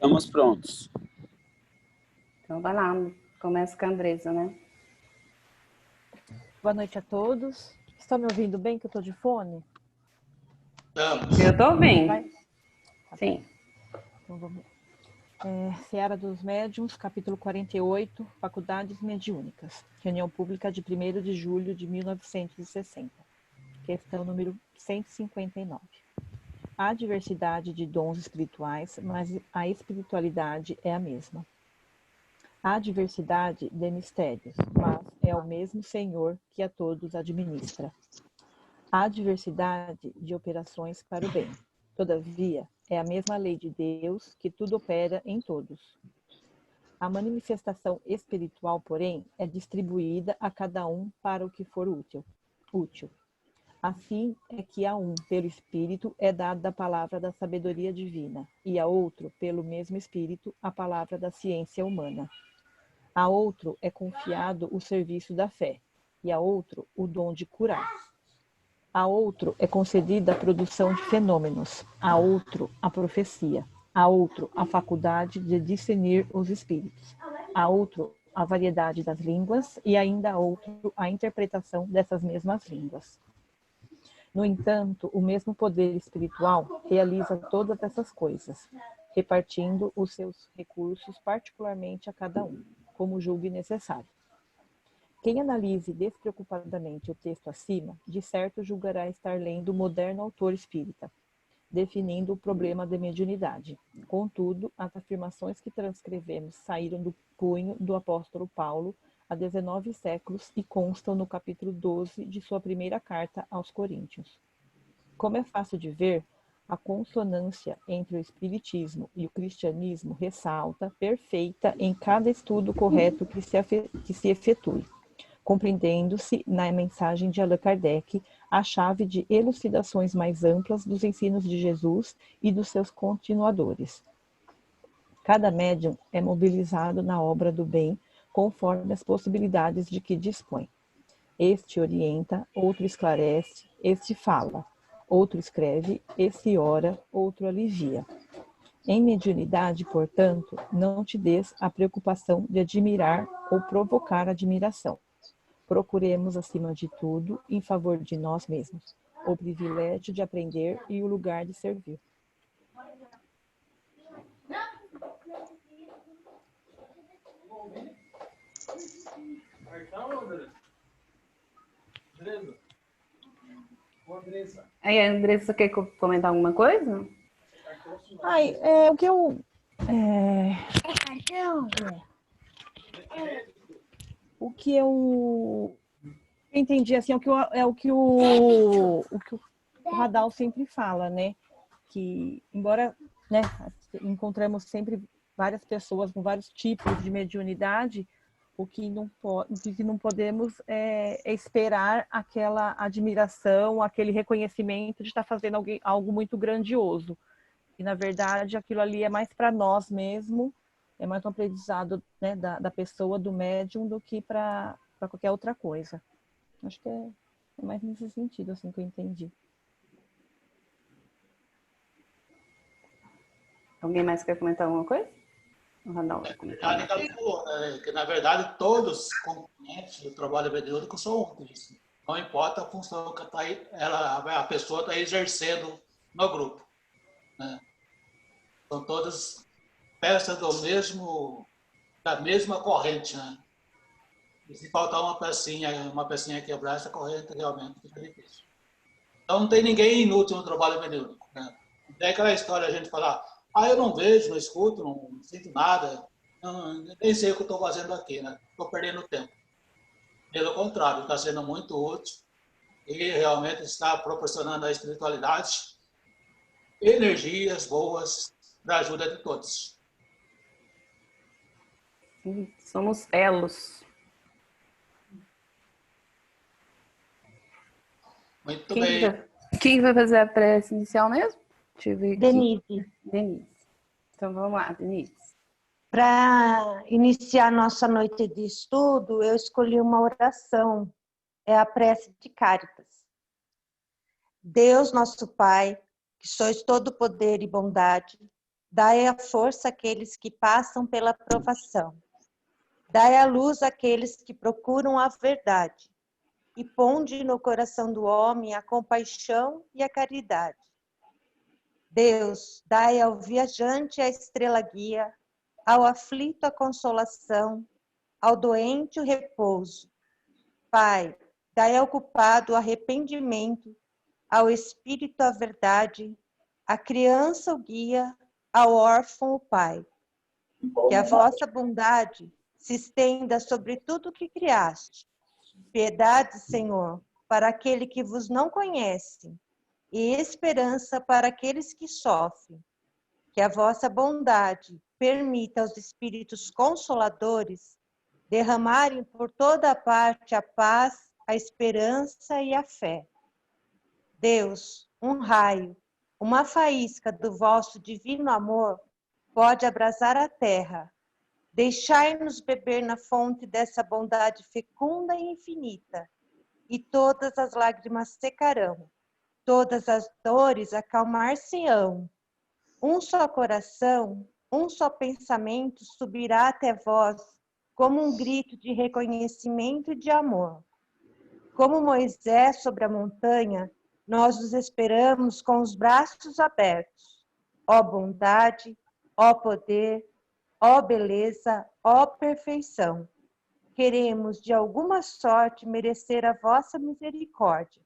Estamos prontos. Então vai lá, começa com a Andressa, né? Boa noite a todos. Estão me ouvindo bem que eu estou de fone? Eu estou ouvindo. Vai? Sim. Então vamos lá. Seara dos Médiuns, capítulo 48, Faculdades Mediúnicas. Reunião pública de 1º de julho de 1960. Questão número 159. Há diversidade de dons espirituais, mas a espiritualidade é a mesma. Há diversidade de mistérios, mas é o mesmo Senhor que a todos administra. Há diversidade de operações para o bem. Todavia, é a mesma lei de Deus que tudo opera em todos. A manifestação espiritual, porém, é distribuída a cada um para o que for útil. Assim é que a um, pelo Espírito, é dada a palavra da sabedoria divina, e a outro, pelo mesmo Espírito, a palavra da ciência humana. A outro é confiado o serviço da fé, e a outro o dom de curar. A outro é concedida a produção de fenômenos, a outro a profecia, a outro a faculdade de discernir os espíritos, a outro a variedade das línguas e ainda a outro a interpretação dessas mesmas línguas. No entanto, o mesmo poder espiritual realiza todas essas coisas, repartindo os seus recursos particularmente a cada um, como julgue necessário. Quem analise despreocupadamente o texto acima, de certo julgará estar lendo o moderno autor espírita, definindo o problema da mediunidade. Contudo, as afirmações que transcrevemos saíram do punho do apóstolo Paulo há 19 séculos e constam no capítulo 12 de sua primeira carta aos Coríntios. Como é fácil de ver, a consonância entre o espiritismo e o cristianismo ressalta perfeita em cada estudo correto que se efetue, compreendendo-se na mensagem de Allan Kardec a chave de elucidações mais amplas dos ensinos de Jesus e dos seus continuadores. Cada médium é mobilizado na obra do bem conforme as possibilidades de que dispõe. Este orienta, outro esclarece, este fala, outro escreve, este ora, outro alivia. Em mediunidade, portanto, não te des a preocupação de admirar ou provocar admiração. Procuremos, acima de tudo, em favor de nós mesmos, o privilégio de aprender e o lugar de servir. Aí, Andressa, quer comentar alguma coisa? O que eu... O que eu entendi, assim, o que o Radal sempre fala, né? Que, embora, né, encontramos sempre várias pessoas com vários tipos de mediunidade, o que não podemos é esperar aquela admiração, aquele reconhecimento de estar fazendo algo muito grandioso. E, na verdade, aquilo ali é mais para nós mesmo, é mais um aprendizado, né, da pessoa, do médium, do que para qualquer outra coisa. Acho que é mais nesse sentido, assim, que eu entendi. Alguém mais quer comentar alguma coisa? O Radal vai comentar. Que, na verdade, todos os componentes do trabalho mediúnico são úteis. Não importa a função que a pessoa está exercendo no grupo, né? São todas peças da mesma corrente, né? E se faltar uma pecinha quebrar, essa corrente realmente fica difícil. Então não tem ninguém inútil no trabalho mediúnico, né? Não tem aquela história a gente falar, eu não vejo, não escuto, não sinto nada, nem sei o que eu estou fazendo aqui, né? Estou perdendo tempo. Pelo contrário, está sendo muito útil e realmente está proporcionando à espiritualidade energias boas para a ajuda de todos. Sim, somos elos. Muito bem. Quem vai fazer a prece inicial mesmo? Deixa eu ver aqui. Denise. Então vamos lá, Denise. Para iniciar nossa noite de estudo, eu escolhi uma oração. É a prece de Cáritas. Deus, nosso Pai, que sois todo poder e bondade, Dai a força àqueles que passam pela provação. Dai a luz àqueles que procuram a verdade. E ponde no coração do homem a compaixão e a caridade. Deus, dai ao viajante a estrela guia, ao aflito a consolação, ao doente o repouso. Pai, dai ao culpado o arrependimento, ao espírito a verdade, à criança o guia, ao órfão o pai. Que a vossa bondade se estenda sobre tudo o que criaste. Piedade, Senhor, para aquele que vos não conhece, e esperança para aqueles que sofrem. Que a vossa bondade permita aos espíritos consoladores derramarem por toda a parte a paz, a esperança e a fé. Deus, um raio, uma faísca do vosso divino amor pode abrasar a terra. Deixai-nos beber na fonte dessa bondade fecunda e infinita, e todas as lágrimas secarão, todas as dores acalmar-se-ão. Um só coração, um só pensamento subirá até vós, como um grito de reconhecimento e de amor. Como Moisés sobre a montanha, nós os esperamos com os braços abertos. Ó bondade, ó poder, ó beleza, ó perfeição. Queremos de alguma sorte merecer a vossa misericórdia.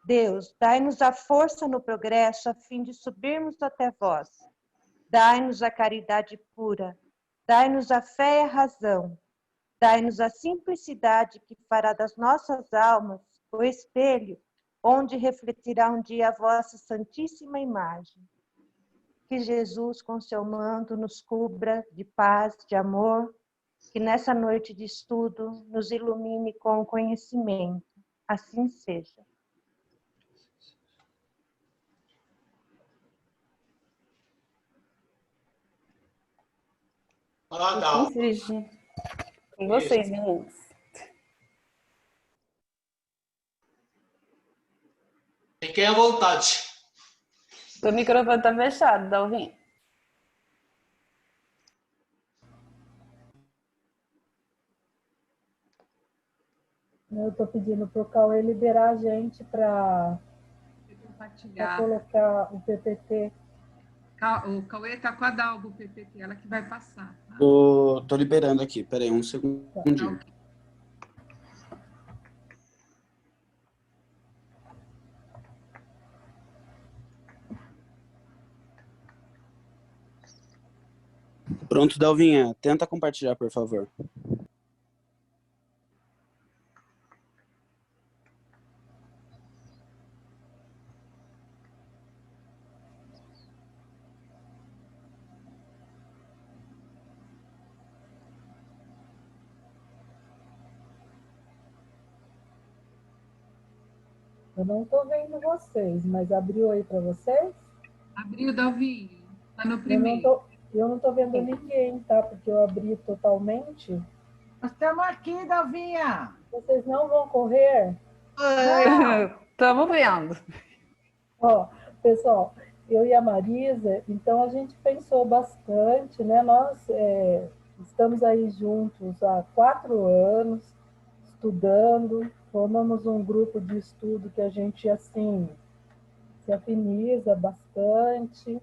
Deus, dai-nos a força no progresso a fim de subirmos até vós. Dai-nos a caridade pura, dai-nos a fé e a razão. Dai-nos a simplicidade que fará das nossas almas o espelho onde refletirá um dia a vossa santíssima imagem. Que Jesus, com seu manto, nos cubra de paz, de amor, que nessa noite de estudo nos ilumine com o conhecimento. Assim seja. Olá, Assim Dal. seja. Com vocês, meninas. Fiquem à vontade. O microfone tá fechado, Dalvin. Eu estou pedindo para o Cauê liberar a gente para Compartilhar. colocar o PPT. O Cauê está com a Dalva, o PPT, ela que vai passar. Tá? Tô liberando aqui, peraí, um segundinho. Ok. Pronto, Dalvinha, tenta compartilhar, por favor. Eu não estou vendo vocês, mas abriu aí para vocês? Abriu, Dalvinho. Está no primeiro. Eu não estou vendo ninguém, tá? Porque eu abri totalmente. Nós estamos aqui, Dalvinha. Vocês não vão correr? Estamos vendo. Ó, pessoal, eu e a Marisa, então a gente pensou bastante, né? Nós estamos aí juntos há 4 anos, estudando, formamos um grupo de estudo que a gente, assim, se afiniza bastante.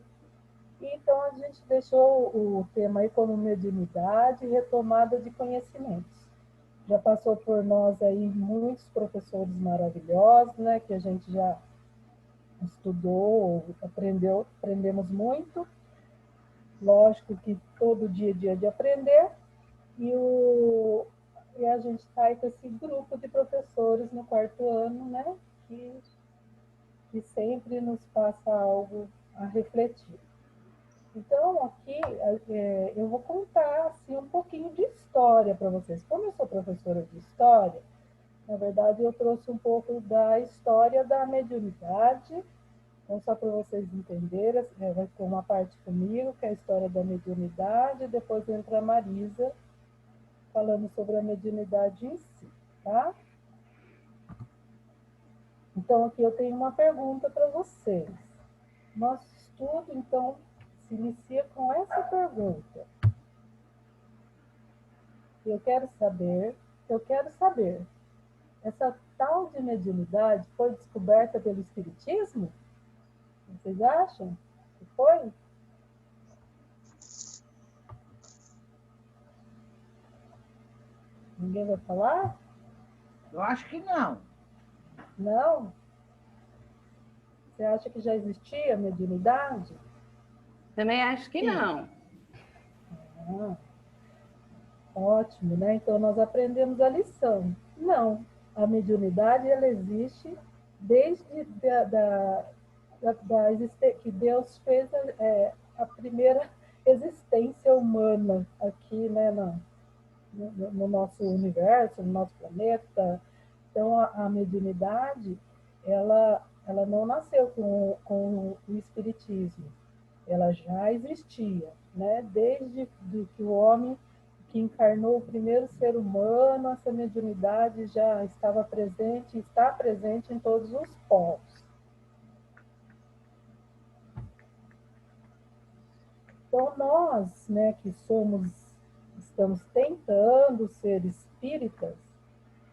Então, a gente deixou o tema economediunidade e retomada de conhecimentos. Já passou por nós aí muitos professores maravilhosos, né? Que a gente já estudou, aprendemos muito. Lógico que todo dia é dia de aprender. E a gente está aí com esse grupo de professores no 4º ano, né? Que sempre nos passa algo a refletir. Então, aqui eu vou contar assim, um pouquinho de história para vocês. Como eu sou professora de história, na verdade, eu trouxe um pouco da história da mediunidade. Então, só para vocês entenderem, vai ter uma parte comigo, que é a história da mediunidade, depois entra a Marisa, falando sobre a mediunidade em si, tá? Então, aqui eu tenho uma pergunta para vocês. Nosso estudo, então, se inicia com essa pergunta. Eu quero saber, essa tal de mediunidade foi descoberta pelo Espiritismo? Vocês acham que foi? Ninguém vai falar? Eu acho que não. Não? Você acha que já existia mediunidade? Também acho que não. Ah, ótimo, né? Então nós aprendemos a lição. Não, a mediunidade ela existe desde que Deus fez a primeira existência humana aqui, né, no nosso universo, no nosso planeta. Então a mediunidade ela não nasceu com o espiritismo, ela já existia, né? Desde que o homem que encarnou o primeiro ser humano, essa mediunidade já estava presente, está presente em todos os povos. Então nós, né, que estamos tentando ser espíritas,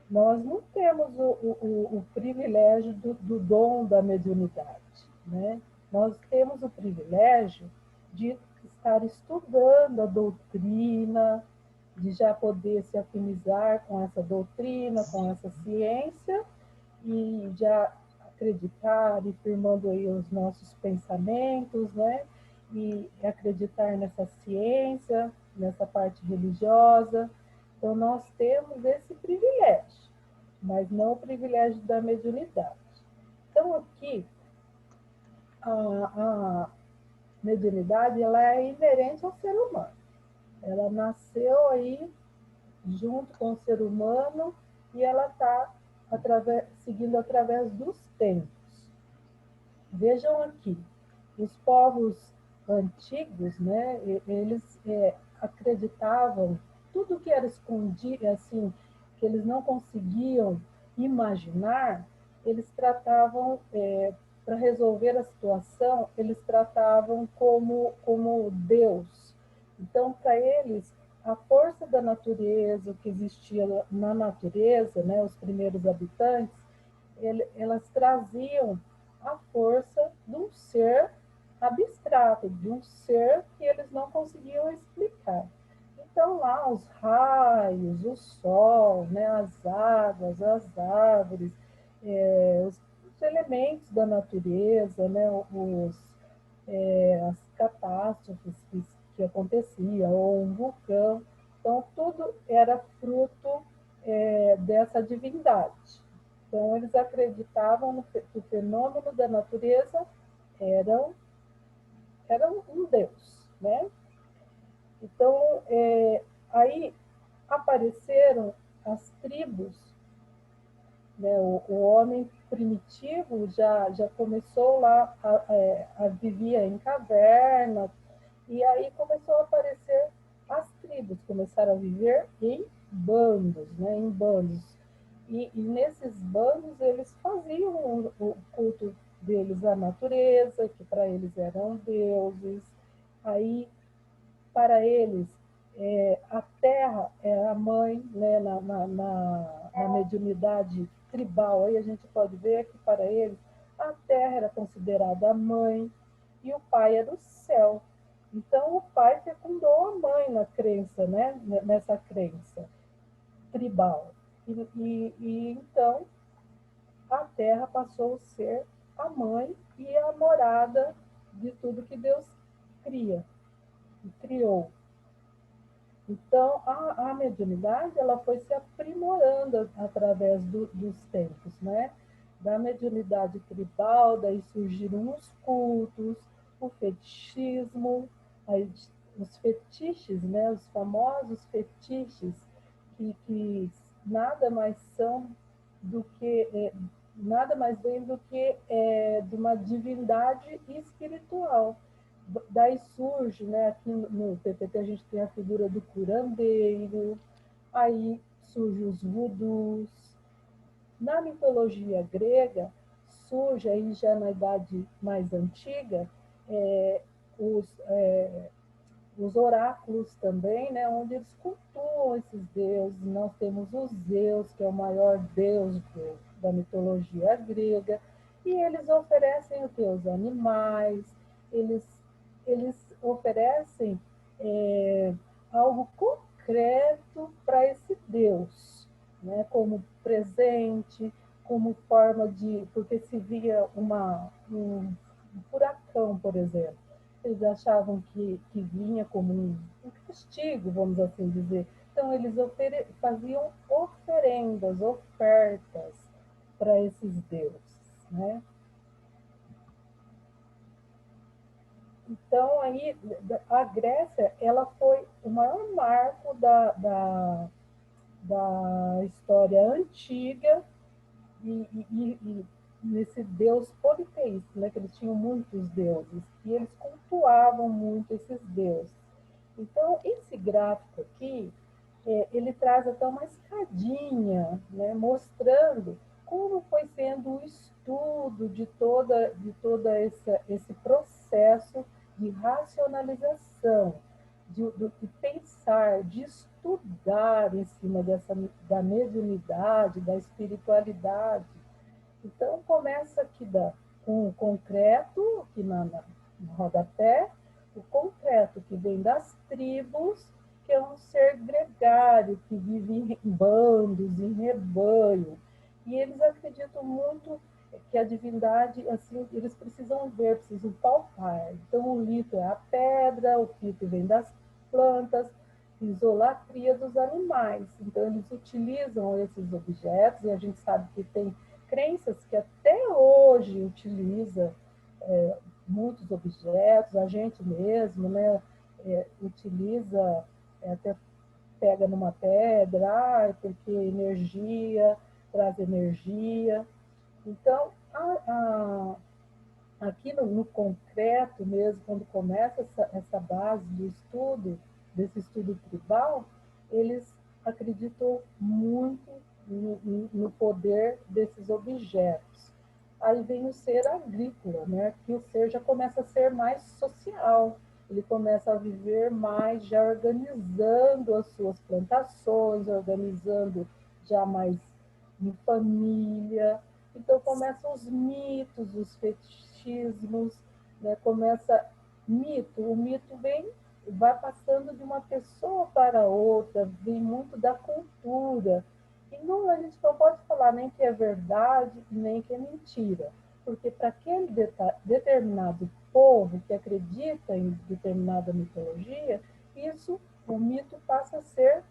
nós não temos o privilégio do dom da mediunidade, né? Nós temos o privilégio de estar estudando a doutrina, de já poder se afinizar com essa doutrina, com essa ciência, e já acreditar e firmando aí os nossos pensamentos, né? E acreditar nessa ciência, nessa parte religiosa. Então, nós temos esse privilégio, mas não o privilégio da mediunidade. Então, aqui, a mediunidade ela é inerente ao ser humano. Ela nasceu aí junto com o ser humano e ela está seguindo através dos tempos. Vejam aqui, os povos antigos, né, eles acreditavam tudo que era escondido, assim, que eles não conseguiam imaginar, eles tratavam, para resolver a situação, eles tratavam como Deus. Então, para eles, a força da natureza, o que existia na natureza, né, os primeiros habitantes, elas traziam a força de um ser abstrato, de um ser que eles não conseguiam explicar. Então, lá, os raios, o sol, né, as águas, as árvores, os elementos da natureza, né, as catástrofes que aconteciam, ou um vulcão. Então, tudo era fruto dessa divindade. Então, eles acreditavam que o fenômeno da natureza era um Deus, né? Então, aí apareceram as tribos, né? O homem primitivo já começou lá, vivia em caverna, e aí começou a aparecer as tribos, começaram a viver em bandos, né? Em bandos. E nesses bandos eles faziam o culto deles à natureza, que para eles eram deuses. Aí, para eles, a terra é a mãe, né, na mediunidade tribal. Aí a gente pode ver que para eles a terra era considerada a mãe e o pai era o céu. Então o pai fecundou a mãe na crença, né, nessa crença tribal. E então a terra passou a ser a mãe e a morada de tudo que Deus cria e criou. Então, a mediunidade ela foi se aprimorando através dos tempos, né? Da mediunidade tribal, daí surgiram os cultos, o fetichismo, aí, os fetiches, né? Os famosos fetiches, que nada mais são do que nada mais vem do que de uma divindade espiritual. Daí surge, né, aqui no PPT a gente tem a figura do curandeiro, aí surge os vudus. Na mitologia grega, surge aí já na idade mais antiga, os oráculos também, né, onde eles cultuam esses deuses. Nós temos o Zeus, que é o maior deus da mitologia grega, e eles oferecem o quê? Os animais, eles oferecem algo concreto para esse deus, né, como presente, como forma de... Porque se via um furacão, por exemplo, eles achavam que vinha como um castigo, vamos assim dizer. Então, eles faziam oferendas, ofertas para esses deuses, né? Então, aí, a Grécia, ela foi o maior marco da história antiga e nesse deus politeísta, né, que eles tinham muitos deuses, e eles cultuavam muito esses deuses. Então, esse gráfico aqui, ele traz até uma escadinha, né, mostrando como foi sendo o estudo de todo esse processo de racionalização, de pensar, de estudar em cima da mediunidade, da espiritualidade. Então, começa aqui com o concreto, aqui no rodapé, o concreto que vem das tribos, que é um ser gregário, que vive em bandos, em rebanho. E eles acreditam muito que a divindade, assim, eles precisam ver, precisam palpar. Então, o lito é a pedra, o fito vem das plantas, isolatria dos animais. Então, eles utilizam esses objetos, e a gente sabe que tem crenças que até hoje utiliza muitos objetos, a gente mesmo, né, utiliza, até pega numa pedra, porque energia, traz energia. Então, aqui no concreto mesmo, quando começa essa base de estudo, desse estudo tribal, eles acreditam muito no poder desses objetos. Aí vem o ser agrícola, né? Que o ser já começa a ser mais social, ele começa a viver mais, já organizando as suas plantações, organizando já mais em família. Então começam os mitos, os fetichismos, né? Começa o mito vai passando de uma pessoa para outra, vem muito da cultura. E não, a gente não pode falar nem que é verdade, nem que é mentira, porque para aquele determinado povo que acredita em determinada mitologia, o mito passa a ser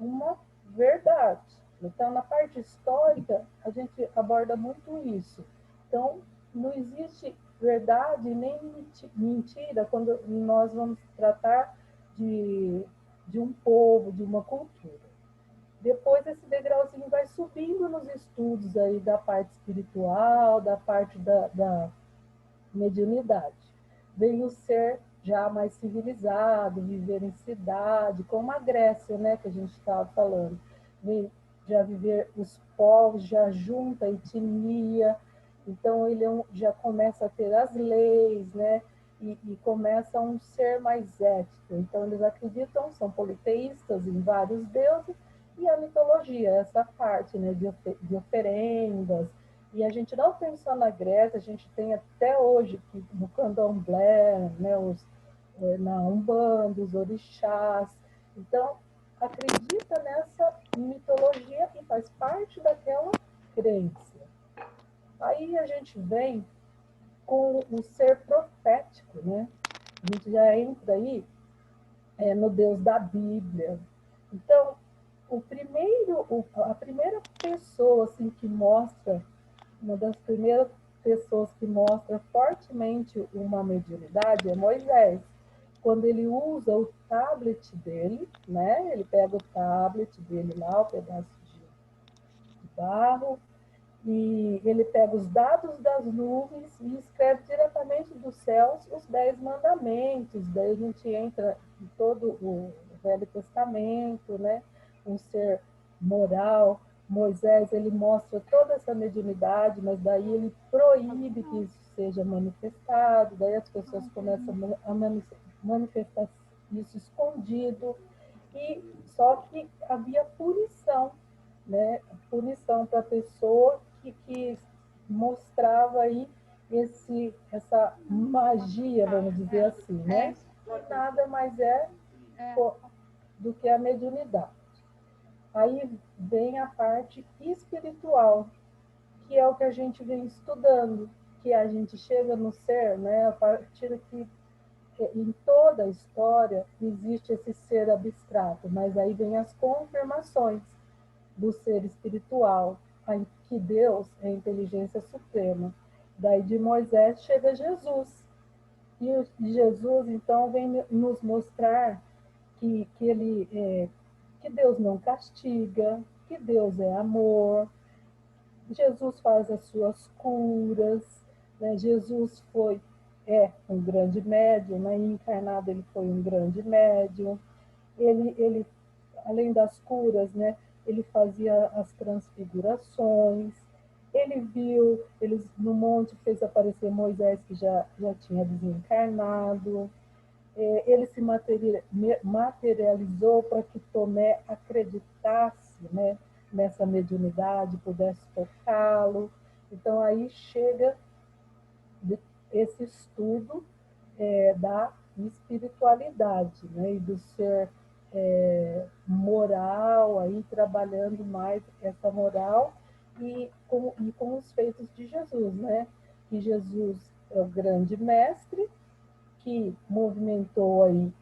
uma verdade. Então, na parte histórica, a gente aborda muito isso. Então, não existe verdade nem mentira quando nós vamos tratar de um povo, de uma cultura. Depois esse degrauzinho vai subindo nos estudos aí da parte espiritual, da parte da mediunidade. Vem o ser já mais civilizado, viver em cidade, como a Grécia, né, que a gente estava falando. Vem já viver os povos, já junta a etnia, então ele já começa a ter as leis, né, e começa a um ser mais ético. Então eles acreditam, são politeístas em vários deuses, e a mitologia, essa parte, né, de oferendas. E a gente não tem só na Grécia, a gente tem até hoje no candomblé, né, na Umbanda, os orixás. Então, acredita nessa mitologia e faz parte daquela crença. Aí a gente vem com o ser profético, né? A gente já entra aí no Deus da Bíblia. Então, a primeira pessoa assim, que mostra, uma das primeiras pessoas que mostra fortemente uma mediunidade é Moisés. Quando ele usa o tablet dele, né? Ele pega o tablet dele lá, o pedaço de barro, e ele pega os dados das nuvens e escreve diretamente dos céus os 10 mandamentos. Daí a gente entra em todo o Velho Testamento, né? Um ser moral. Moisés, ele mostra toda essa mediunidade, mas daí ele proíbe que isso seja manifestado, daí as pessoas começam a manifestar isso escondido, e só que havia punição, né? Punição para a pessoa que mostrava aí essa magia, vamos dizer assim, né? Que nada mais é do que a mediunidade. Aí vem a parte espiritual, que é o que a gente vem estudando, que a gente chega no ser, né? A partir que em toda a história existe esse ser abstrato, mas aí vem as confirmações do ser espiritual, que Deus é a inteligência suprema. Daí de Moisés chega Jesus. E Jesus, então, vem nos mostrar que Deus não castiga, que Deus é amor. Jesus faz as suas curas, né? Jesus é um grande médium, né? Encarnado ele foi um grande médium. Ele, além das curas, né? Ele fazia as transfigurações. Ele viu, no monte fez aparecer Moisés, que já tinha desencarnado. Ele se materializou para que Tomé acreditasse, né, nessa mediunidade, pudesse tocá-lo. Então, aí chega esse estudo da espiritualidade, né, e do ser moral, aí trabalhando mais essa moral e com os feitos de Jesus, né? Que Jesus é o grande mestre que movimentou aí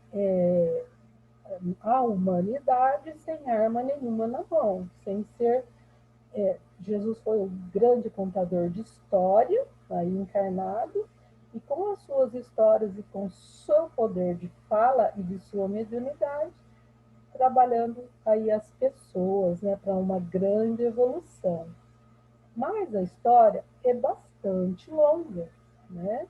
a humanidade sem arma nenhuma na mão, sem ser... Jesus foi um grande contador de história, aí encarnado, e com as suas histórias e com seu poder de fala e de sua mediunidade, trabalhando aí as pessoas, né, para uma grande evolução. Mas a história é bastante longa, né?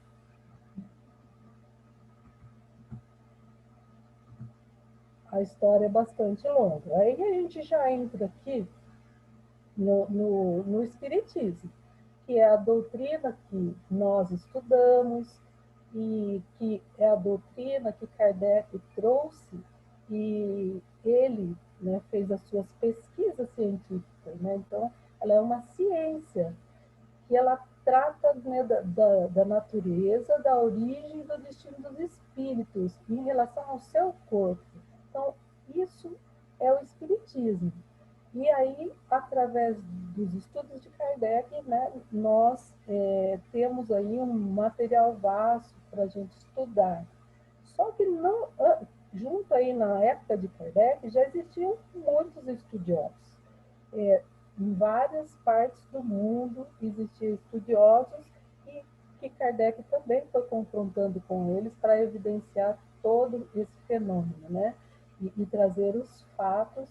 A história é bastante longa. Aí a gente já entra aqui no Espiritismo, que é a doutrina que nós estudamos e que é a doutrina que Kardec trouxe, e ele, né, fez as suas pesquisas científicas, né? Então, ela é uma ciência que ela trata, né, da natureza, da origem e do destino dos espíritos em relação ao seu corpo. Então, isso é o Espiritismo. E aí, através dos estudos de Kardec, né, nós temos aí um material vasto para a gente estudar. Só que não, junto aí na época de Kardec, já existiam muitos estudiosos. Em várias partes do mundo existiam estudiosos e que Kardec também foi confrontando com eles para evidenciar todo esse fenômeno, né? E trazer os fatos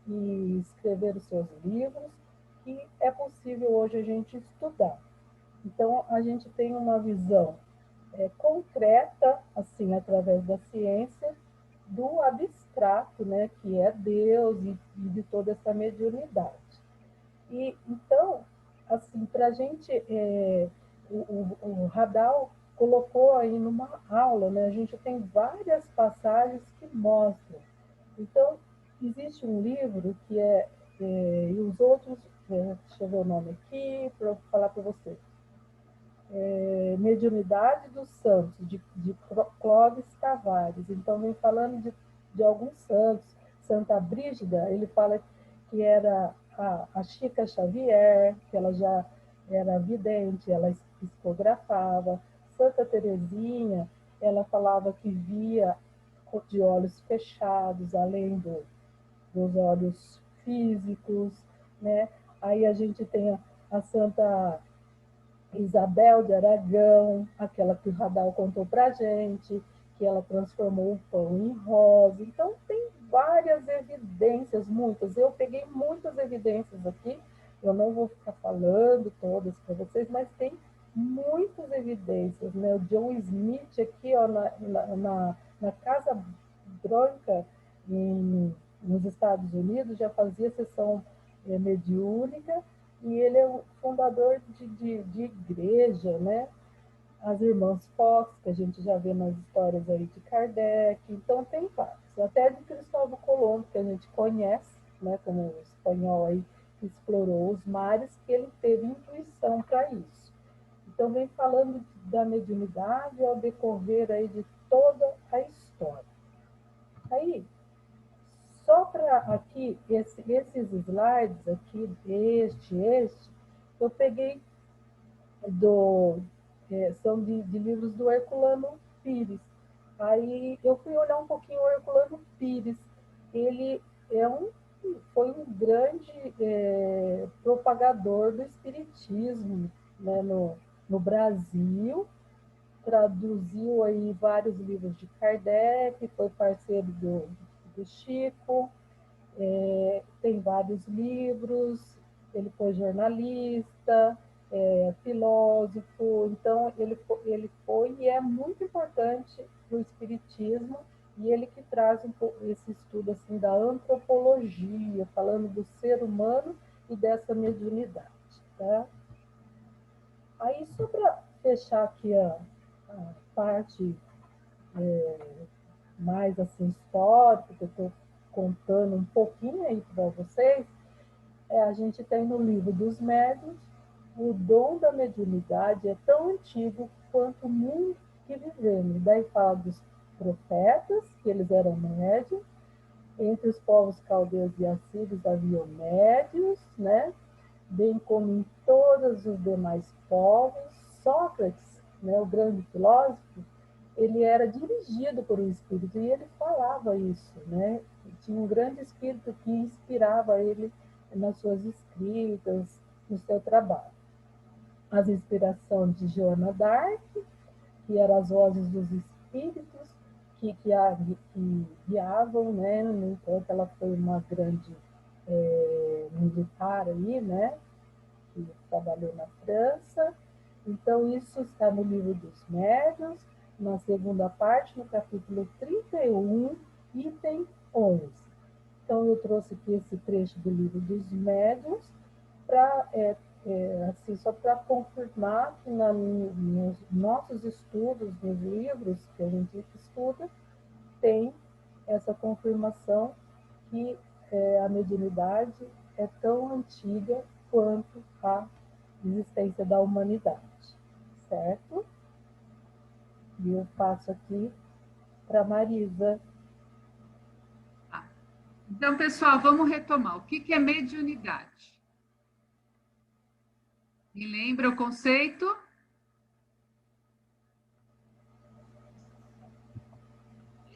e escrever os seus livros, que é possível hoje a gente estudar. Então, a gente tem uma visão concreta, assim, através da ciência, do abstrato, né, que é Deus e de toda essa mediunidade. E, então, assim, para a gente, o Radal colocou aí numa aula, né, a gente tem várias passagens que mostram. Então, existe um livro que e os outros, deixa eu ver o nome aqui, para eu falar para você. Mediunidade dos Santos, de Clóvis Tavares. Então, vem falando de alguns santos. Santa Brígida, ele fala que era a Chica Xavier, que ela já era vidente, ela psicografava. Santa Teresinha, ela falava que via de olhos fechados, além dos olhos físicos, né? Aí a gente tem a Santa Isabel de Aragão, aquela que o Radal contou para a gente, que ela transformou o pão em rosa. Então, tem várias evidências, muitas. Eu peguei muitas evidências aqui, eu não vou ficar falando todas para vocês, mas tem muitas evidências, né? O John Smith aqui, ó, na Casa Branca, nos Estados Unidos, já fazia sessão mediúnica, e ele é o fundador de igreja, né? as irmãs Fox, que a gente já vê nas histórias aí de Kardec, então tem vários. Até de Cristóvão Colombo, que a gente conhece, né, como o espanhol aí que explorou os mares, que ele teve intuição para isso. Então vem falando da mediunidade ao decorrer aí de toda a história. Aí, só para aqui, esses slides aqui, eu peguei são de livros do Herculano Pires. Aí eu fui olhar um pouquinho o Herculano Pires. Ele foi um grande propagador do espiritismo, né, no Brasil. Traduziu aí vários livros de Kardec, foi parceiro do Chico, tem vários livros, ele foi jornalista, filósofo, então ele foi e é muito importante para o espiritismo, e ele que traz esse estudo assim da antropologia, falando do ser humano e dessa mediunidade, tá? Aí, só para fechar aqui a parte mais assim histórica, que eu estou contando um pouquinho aí para vocês, a gente tem no livro dos médiuns: o dom da mediunidade é tão antigo quanto o mundo que vivemos. Daí fala dos profetas, que eles eram médiuns, entre os povos caldeus e assírios haviam médiuns, né? Bem como em todos os demais povos. Sócrates, né, o grande filósofo, ele era dirigido por um espírito, e ele falava isso, né? Tinha um grande espírito que inspirava ele nas suas escritas, no seu trabalho. As inspirações de Joana d'Arc, que eram as vozes dos espíritos que guiavam, né? No entanto, ela foi uma grande militar aí, né? Que trabalhou na França. Então, isso está no livro dos médiuns, na segunda parte, no capítulo 31, item 11. Então, eu trouxe aqui esse trecho do livro dos médiuns, assim, só para confirmar que nos nossos estudos, nos livros que a gente estuda, tem essa confirmação que a mediunidade é tão antiga quanto a existência da humanidade, certo? E eu passo aqui para Marisa. Então, pessoal, vamos retomar. O que é mediunidade? Me lembra o conceito?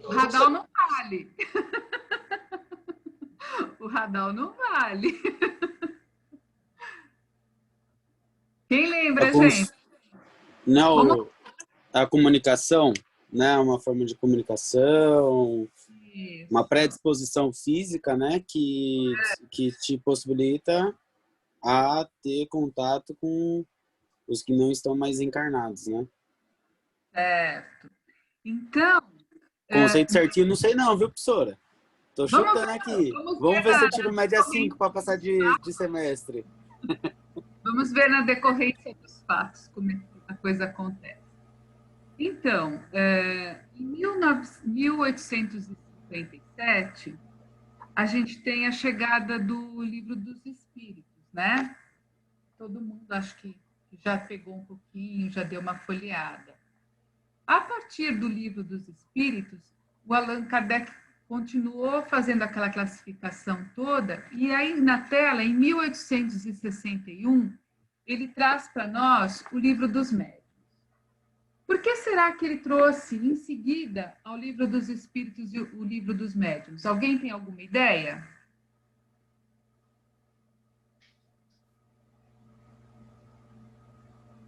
O radal não vale. O radal não vale. Quem lembra, gente? Não, a comunicação, né? Uma forma de comunicação, isso. Uma predisposição física, né? Que te possibilita a ter contato com os que não estão mais encarnados, né? Certo. Então... Conceito certinho, não sei não, viu, professora? Tô chutando aqui. Vamos ver se eu tiro média 5 para passar de semestre. Vamos ver na decorrência dos fatos como a coisa acontece. Então, em 1857, a gente tem a chegada do Livro dos Espíritos, né? Todo mundo acho que já pegou um pouquinho, já deu uma folheada. A partir do Livro dos Espíritos, o Allan Kardec continuou fazendo aquela classificação toda, e aí na tela, em 1861, ele traz para nós o Livro dos Médiuns. Por que será que ele trouxe em seguida ao Livro dos Espíritos e o Livro dos Médiuns? Alguém tem alguma ideia?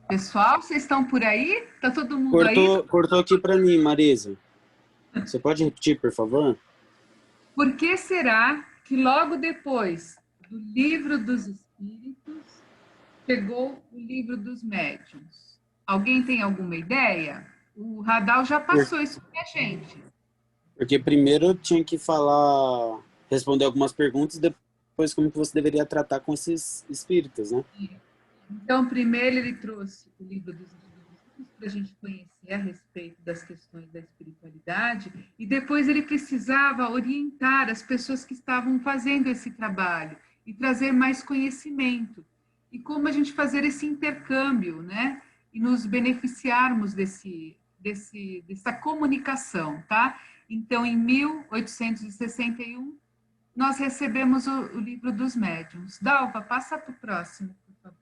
Pessoal, vocês estão por aí? Está todo mundo aí? Cortou aqui para mim, Marisa. Você pode repetir, por favor? Por que será que logo depois do Livro dos Espíritos chegou o Livro dos Médiuns? Alguém tem alguma ideia? O Radal já passou isso para a gente. Porque primeiro eu tinha que responder algumas perguntas, depois como que você deveria tratar com esses espíritos, né? Então, primeiro ele trouxe o Livro dos Espíritos para a gente conhecer a respeito das questões da espiritualidade, e depois ele precisava orientar as pessoas que estavam fazendo esse trabalho e trazer mais conhecimento. E como a gente fazer esse intercâmbio, né? E nos beneficiarmos dessa comunicação, tá? Então, em 1861, nós recebemos o livro dos médiuns. Dalva, passa para o próximo, por favor.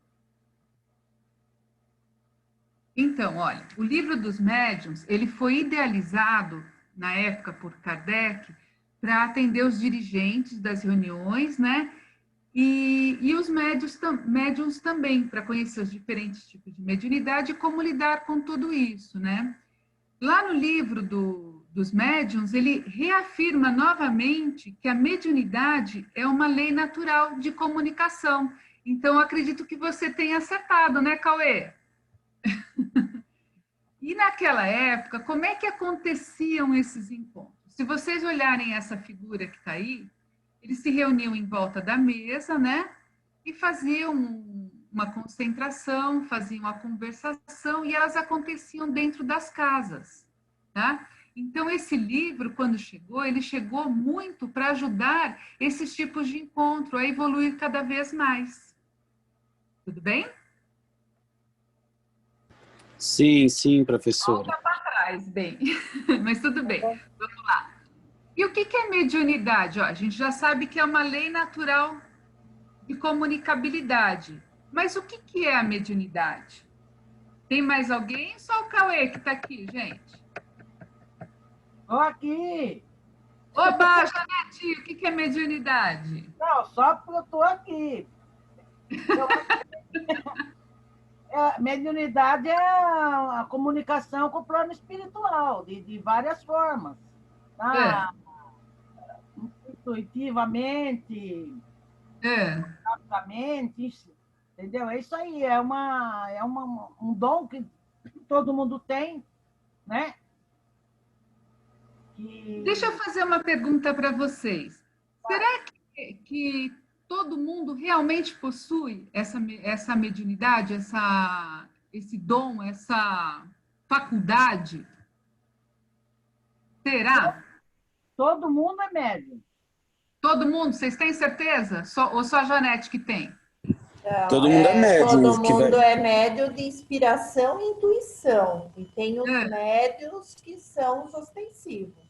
Então, olha, o livro dos médiuns, ele foi idealizado, na época, por Kardec, para atender os dirigentes das reuniões, né? E os médiuns também, para conhecer os diferentes tipos de mediunidade e como lidar com tudo isso, né? Lá no livro dos médiuns, ele reafirma novamente que a mediunidade é uma lei natural de comunicação. Então, acredito que você tenha acertado, né, Cauê? E naquela época, como é que aconteciam esses encontros? Se vocês olharem essa figura que está aí, eles se reuniam em volta da mesa, né? E faziam uma concentração, faziam a conversação, e elas aconteciam dentro das casas, tá? Então, esse livro, quando chegou, ele chegou muito para ajudar esses tipos de encontro a evoluir cada vez mais. Tudo bem? Sim, sim, professora. Volta para trás, bem. Mas tudo bem, vamos lá. E o que é mediunidade? Ó, a gente já sabe que é uma lei natural de comunicabilidade. Mas o que é a mediunidade? Tem mais alguém? Só o Cauê que está aqui, gente. Tô aqui. Oba, Janete, o que é mediunidade? Não, só porque eu tô aqui. Mediunidade é a comunicação com o plano espiritual, de várias formas. Tá? Intuitivamente, rapidamente, entendeu? É isso aí, é um dom que todo mundo tem, né? Deixa eu fazer uma pergunta para vocês. Será que todo mundo realmente possui essa mediunidade, esse dom, essa faculdade? Será? Todo mundo é médium. Todo mundo? Vocês têm certeza? Ou só a Janete que tem? Não, todo mundo é médium. Todo mundo é médium de inspiração e intuição. E tem os médiuns que são os ostensivos.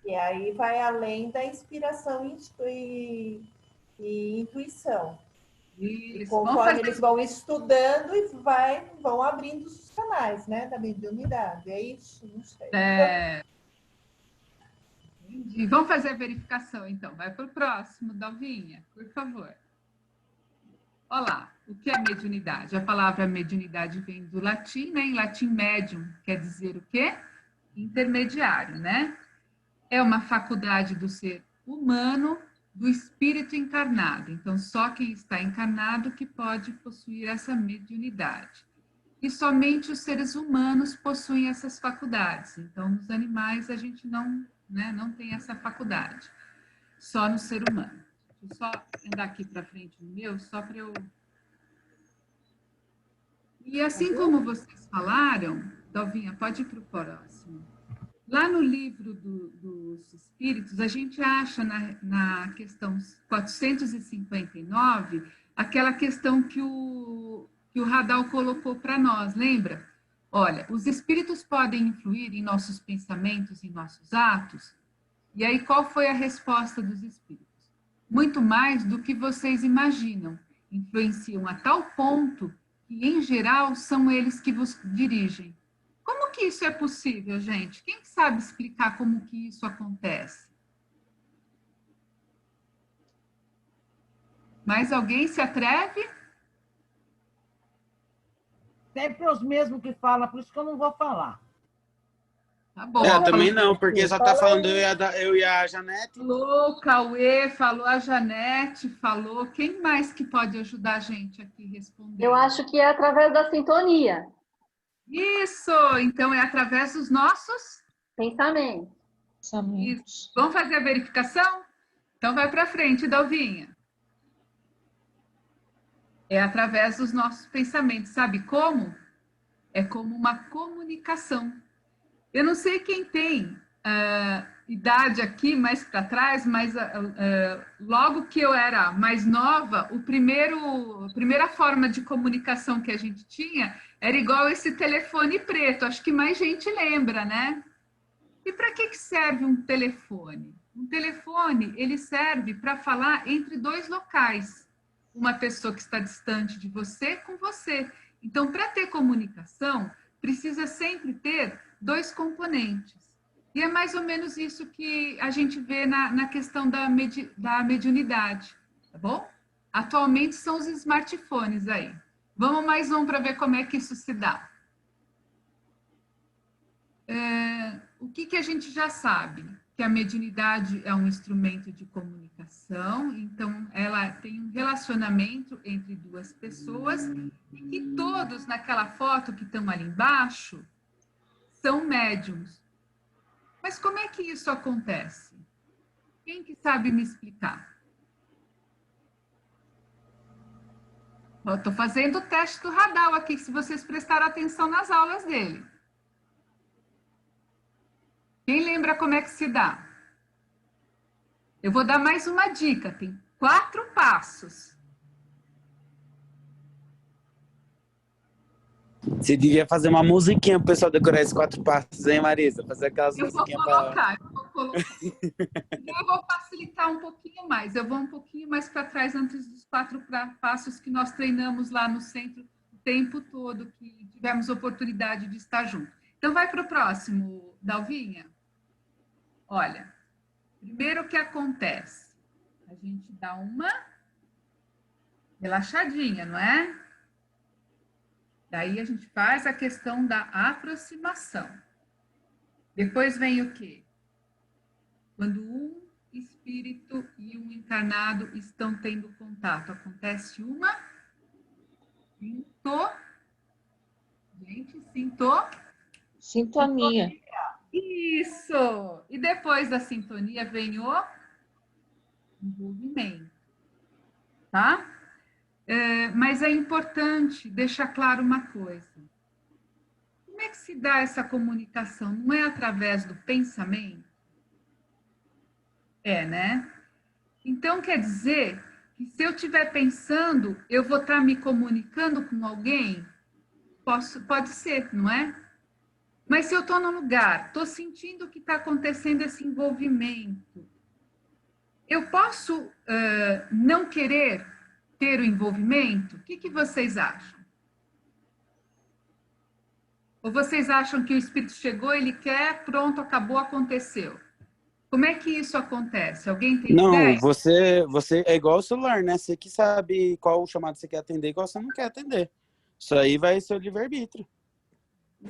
E aí vai além da inspiração e intuição. E conforme eles vão estudando e vão abrindo os canais, né, da mediunidade. É isso? Não sei. Entendi. Vamos fazer a verificação, então. Vai para o próximo, Dalvinha, por favor. Olá, o que é mediunidade? A palavra mediunidade vem do latim, né? Em latim, medium quer dizer o quê? Intermediário, né? É uma faculdade do ser humano, do espírito encarnado. Então, só quem está encarnado que pode possuir essa mediunidade. E somente os seres humanos possuem essas faculdades. Então, nos animais, a gente não tem essa faculdade. Só no ser humano. Deixa eu só andar aqui para frente no meu, só para eu... E assim como vocês falaram, Dalvinha, pode ir para o próximo. Lá no livro dos Espíritos, a gente acha na questão 459, aquela questão que o Radal colocou para nós, lembra? Olha, os espíritos podem influir em nossos pensamentos, em nossos atos? E aí, qual foi a resposta dos espíritos? Muito mais do que vocês imaginam. Influenciam a tal ponto que, em geral, são eles que vos dirigem. Como que isso é possível, gente? Quem sabe explicar como que isso acontece? Mais alguém se atreve? Sempre os mesmos que falam, por isso que eu não vou falar. Tá bom. Eu também não, porque só tá falando eu e a Janete. Falou o Cauê, falou a Janete, falou. Quem mais que pode ajudar a gente aqui respondendo? Eu acho que é através da sintonia. Isso! Então é através dos nossos pensamentos. Isso. Vamos fazer a verificação? Então vai para frente, Dalvinha. É através dos nossos pensamentos. Sabe como? é como uma comunicação. Eu não sei quem tem idade aqui mais para trás, mas logo que eu era mais nova, a primeira forma de comunicação que a gente tinha era igual esse telefone preto. Acho que mais gente lembra, né? E para que serve um telefone? Um telefone, ele serve para falar entre dois locais. Uma pessoa que está distante de você com você. Então, para ter comunicação, precisa sempre ter dois componentes. E é mais ou menos isso que a gente vê na questão da mediunidade, tá bom? Atualmente são os smartphones aí. Vamos mais um para ver como é que isso se dá. O que a gente já sabe? Que a mediunidade é um instrumento de comunicação, então ela tem um relacionamento entre duas pessoas e que todos naquela foto que estão ali embaixo são médiums. Mas como é que isso acontece? Quem que sabe me explicar? Eu estou fazendo o teste do Radal aqui, se vocês prestaram atenção nas aulas dele. Quem lembra como é que se dá? Eu vou dar mais uma dica, tem 4 passos. Você devia fazer uma musiquinha pro pessoal decorar esses 4 passos, hein, Marisa? Fazer aquelas musiquinhas eu vou colocar. Eu vou facilitar um pouquinho mais. Eu vou um pouquinho mais para trás antes dos 4 passos que nós treinamos lá no centro o tempo todo, que tivemos oportunidade de estar junto. Então, vai para o próximo, Dalvinha. Olha, primeiro o que acontece? A gente dá uma relaxadinha, não é? Daí a gente faz a questão da aproximação. Depois vem o quê? Quando um espírito e um encarnado estão tendo contato, acontece uma sintonia. Isso! E depois da sintonia vem o envolvimento, tá? Mas é importante deixar claro uma coisa. Como é que se dá essa comunicação? Não é através do pensamento? É, né? Então, quer dizer que se eu estiver pensando, eu vou estar me comunicando com alguém? Pode ser, não é? Mas se eu estou num lugar, estou sentindo que está acontecendo esse envolvimento, eu posso não querer ter o envolvimento? O que vocês acham? Ou vocês acham que o espírito chegou, ele quer, pronto, acabou, aconteceu? Como é que isso acontece? Alguém tem ideia? Não, você é igual o celular, né? Você que sabe qual chamado você quer atender e qual você não quer atender. Isso aí vai ser o livre-arbítrio.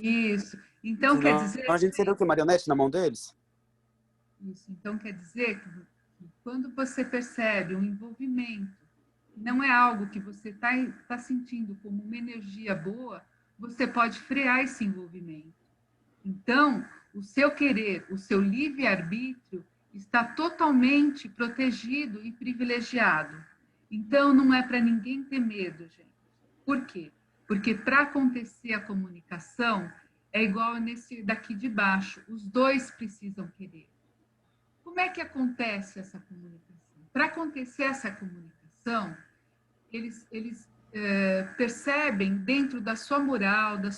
Isso. Então, senão, quer dizer... a gente seria o quê? Marionete na mão deles? Isso. Então, quer dizer que quando você percebe um envolvimento, não é algo que você tá sentindo como uma energia boa, você pode frear esse envolvimento. Então, o seu querer, o seu livre-arbítrio está totalmente protegido e privilegiado. Então, não é para ninguém ter medo, gente. Por quê? Porque para acontecer a comunicação, é igual nesse daqui de baixo, os dois precisam querer. Como é que acontece essa comunicação? Para acontecer essa comunicação, eles percebem dentro da sua moral, do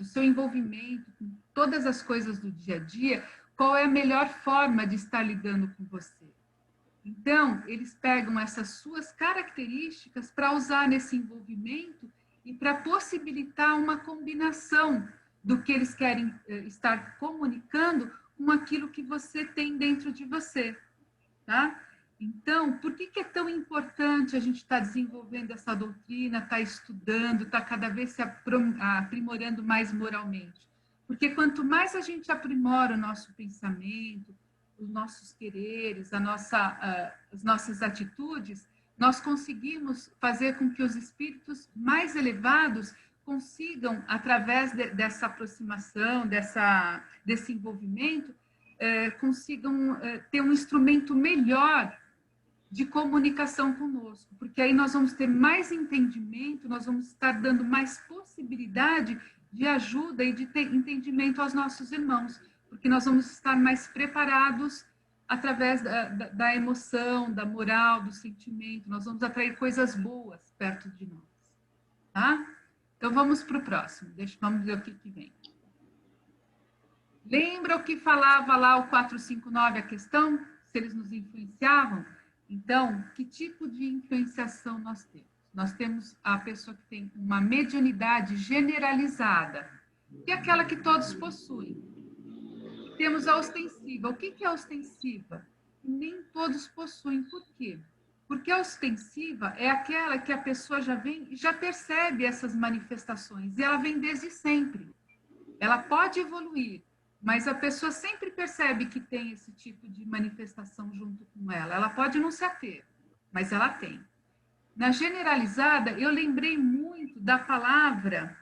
seu envolvimento com todas as coisas do dia a dia, qual é a melhor forma de estar lidando com você. Então, eles pegam essas suas características para usar nesse envolvimento e para possibilitar uma combinação do que eles querem estar comunicando com aquilo que você tem dentro de você, tá? Então, por que é tão importante a gente estar desenvolvendo essa doutrina, estar estudando, estar cada vez se aprimorando mais moralmente? Porque quanto mais a gente aprimora o nosso pensamento, os nossos quereres, as nossas atitudes, nós conseguimos fazer com que os espíritos mais elevados consigam, através dessa aproximação, desse envolvimento, consigam ter um instrumento melhor de comunicação conosco, porque aí nós vamos ter mais entendimento, nós vamos estar dando mais possibilidade de ajuda e de entendimento aos nossos irmãos, porque nós vamos estar mais preparados através da emoção, da moral, do sentimento, nós vamos atrair coisas boas perto de nós, tá? Então, vamos para o próximo, vamos ver o que vem. Lembra o que falava lá o 459, a questão? Se eles nos influenciavam? Então, que tipo de influenciação nós temos? Nós temos a pessoa que tem uma mediunidade generalizada, que é aquela que todos possuem. Temos a ostensiva. O que é a ostensiva? Nem todos possuem. Por quê? Porque a ostensiva é aquela que a pessoa já vem e já percebe essas manifestações, e ela vem desde sempre. Ela pode evoluir, mas a pessoa sempre percebe que tem esse tipo de manifestação junto com ela. Ela pode não se ater, mas ela tem. Na generalizada, eu lembrei muito da palavra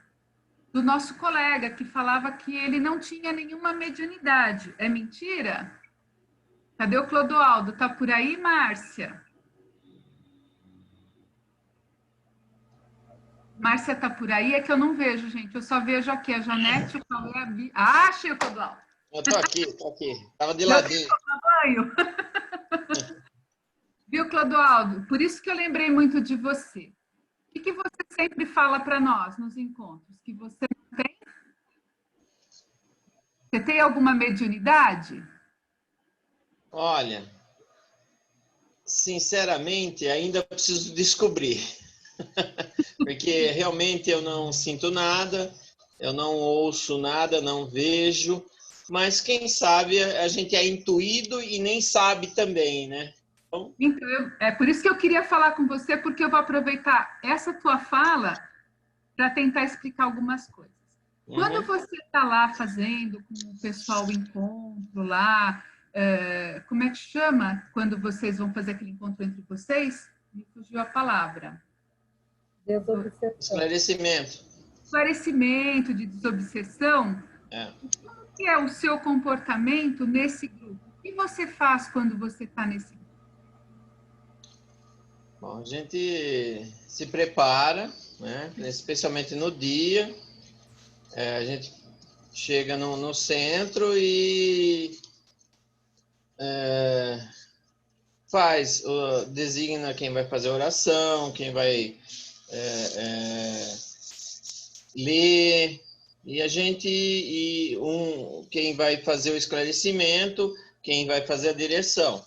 do nosso colega, que falava que ele não tinha nenhuma mediunidade. É mentira? Cadê o Clodoaldo? Tá por aí, Márcia? Márcia tá por aí? É que eu não vejo, gente. Eu só vejo aqui a Janete, o Cauê, a Bia. Ah, achei o Clodoaldo. Eu tô aqui. Tava de ladinho. Banho. Viu, Clodoaldo? Por isso que eu lembrei muito de você. O que você sempre fala para nós nos encontros? Que você não tem? Você tem alguma mediunidade? Olha, sinceramente, ainda preciso descobrir. Porque realmente eu não sinto nada, eu não ouço nada, não vejo. Mas quem sabe a gente é intuído e nem sabe também, né? Então, é por isso que eu queria falar com você, porque eu vou aproveitar essa tua fala para tentar explicar algumas coisas. Quando você está lá fazendo com o pessoal o encontro lá, como é que chama quando vocês vão fazer aquele encontro entre vocês? Me fugiu a palavra. Desobsessão. Esclarecimento. Esclarecimento, de desobsessão. Como que é o seu comportamento nesse grupo? O que você faz quando você está nesse grupo? Bom, a gente se prepara, né? Especialmente no dia. A gente chega no centro e designa quem vai fazer a oração, quem vai ler, e a gente, quem vai fazer o esclarecimento, quem vai fazer a direção.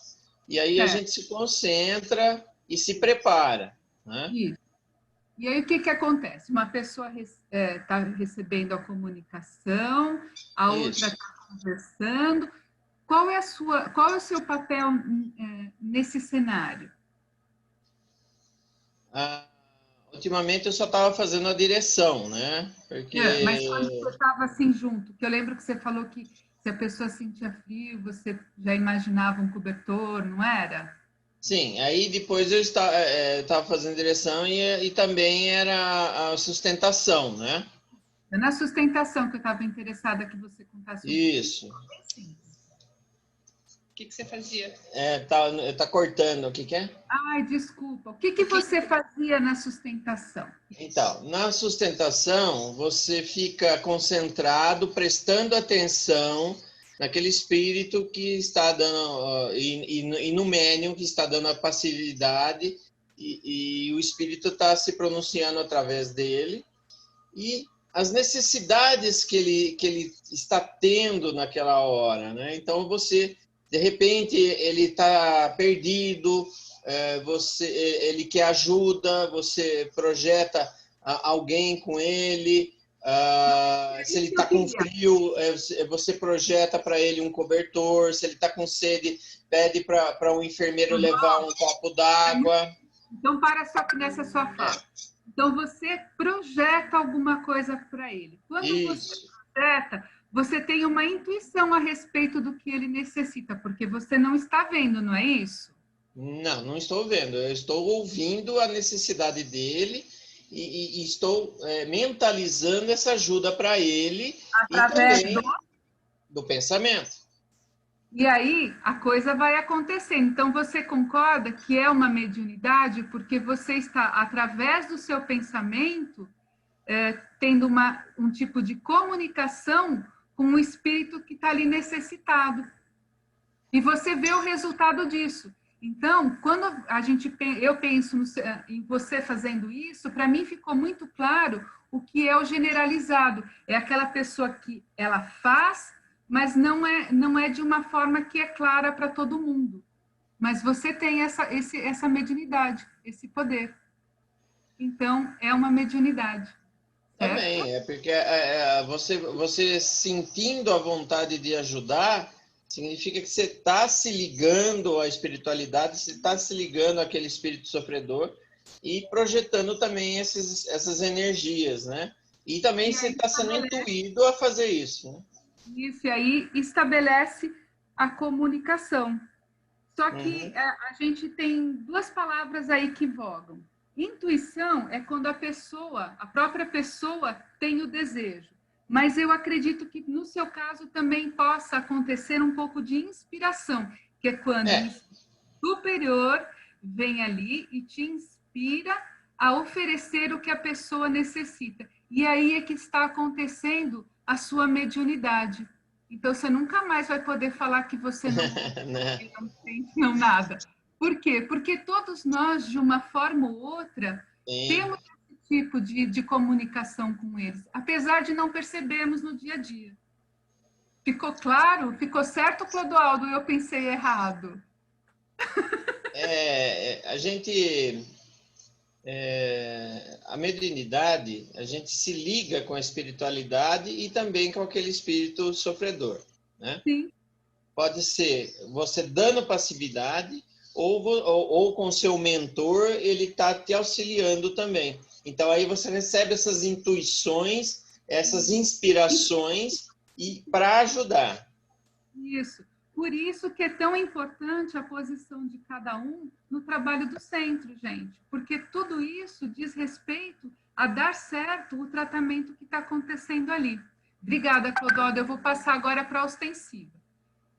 E aí a gente se concentra e se prepara, né? Isso. E aí o que acontece? Uma pessoa está recebendo a comunicação, a outra está conversando. Qual é o seu papel nesse cenário? Ultimamente eu só estava fazendo a direção, né? Porque... mas quando você estava assim junto, que eu lembro que você falou que se a pessoa sentia frio, você já imaginava um cobertor, não era? Sim, aí depois eu estava fazendo direção e também era a sustentação, né? É na sustentação que eu estava interessada que você contasse. Isso. O que você fazia? Tá cortando, o que é? Ai, desculpa. O que você fazia na sustentação? Então, na sustentação, você fica concentrado, prestando atenção naquele espírito que está dando, e no médium que está dando a passividade, e o espírito está se pronunciando através dele, e as necessidades que ele está tendo naquela hora, né? Então, de repente, ele está perdido, ele quer ajuda, você projeta alguém com ele. Se ele está com frio, você projeta para ele um cobertor. Se ele está com sede, pede para um enfermeiro levar um copo d'água. Então, para só nessa sua fala. Então, você projeta alguma coisa para ele. Quando você projeta, você tem uma intuição a respeito do que ele necessita, porque você não está vendo, não é isso? Não estou vendo. Eu estou ouvindo a necessidade dele e estou mentalizando essa ajuda para ele através e também do pensamento. E aí a coisa vai acontecendo. Então você concorda que é uma mediunidade porque você está, através do seu pensamento, tendo um tipo de comunicação com um espírito que está ali necessitado. E você vê o resultado disso. Então, quando eu penso em você fazendo isso, para mim ficou muito claro o que é o generalizado. É aquela pessoa que ela faz, mas não é de uma forma que é clara para todo mundo. Mas você tem essa mediunidade, esse poder. Então, é uma mediunidade. Certo? Também, porque você sentindo a vontade de ajudar, significa que você está se ligando à espiritualidade, você está se ligando àquele espírito sofredor e projetando também essas energias, né? E também você está sendo intuído a fazer isso. Né? Isso, e aí estabelece a comunicação. Só que a gente tem duas palavras aí que vogam. Intuição é quando a própria pessoa tem o desejo. Mas eu acredito que no seu caso também possa acontecer um pouco de inspiração, que é quando o superior vem ali e te inspira a oferecer o que a pessoa necessita. E aí é que está acontecendo a sua mediunidade. Então, você nunca mais vai poder falar que você não sente, não nada. Por quê? Porque todos nós, de uma forma ou outra, temos esse tipo de comunicação com eles, apesar de não percebermos no dia a dia. Ficou claro? Ficou certo, Clodoaldo? Eu pensei errado. A mediunidade, a gente se liga com a espiritualidade e também com aquele espírito sofredor, né? Sim. Pode ser você dando passividade ou com seu mentor, ele está te auxiliando também. Então, aí você recebe essas intuições, essas inspirações para ajudar. Isso. Por isso que é tão importante a posição de cada um no trabalho do centro, gente. Porque tudo isso diz respeito a dar certo o tratamento que está acontecendo ali. Obrigada, Clodoaldo. Eu vou passar agora para a ostensiva.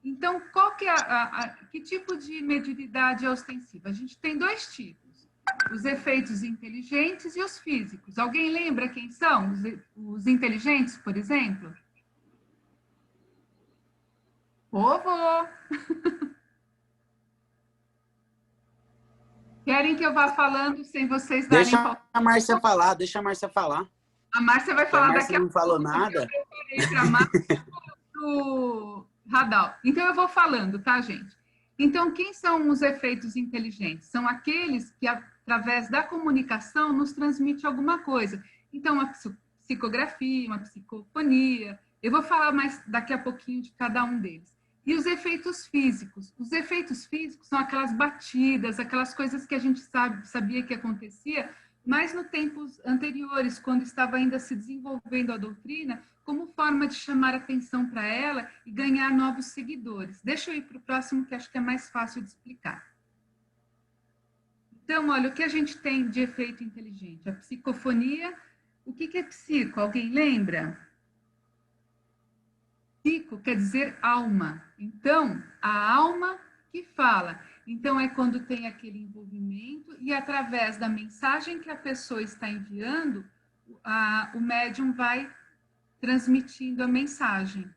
Então, qual que é que tipo de mediunidade é ostensiva? A gente tem dois tipos. Os efeitos inteligentes e os físicos. Alguém lembra quem são? Os inteligentes, por exemplo? Povo! Querem que eu vá falando sem vocês darem... Deixa a Márcia falar. A Márcia vai falar daqui a pouco. Não falou nada. Eu preparei para a Márcia do Radal. Então, eu vou falando, tá, gente? Então, quem são os efeitos inteligentes? São aqueles que, através da comunicação, nos transmite alguma coisa. Então, uma psicografia, uma psicofonia. Eu vou falar mais daqui a pouquinho de cada um deles. E os efeitos físicos? Os efeitos físicos são aquelas batidas, aquelas coisas que a gente sabia que acontecia, mas nos tempos anteriores, quando estava ainda se desenvolvendo a doutrina, como forma de chamar atenção para ela e ganhar novos seguidores. Deixa eu ir para o próximo, que acho que é mais fácil de explicar. Então, olha, o que a gente tem de efeito inteligente? A psicofonia. O que é psico? Alguém lembra? Psico quer dizer alma. Então, a alma que fala. Então, é quando tem aquele envolvimento e, através da mensagem que a pessoa está enviando, o médium vai transmitindo a mensagem.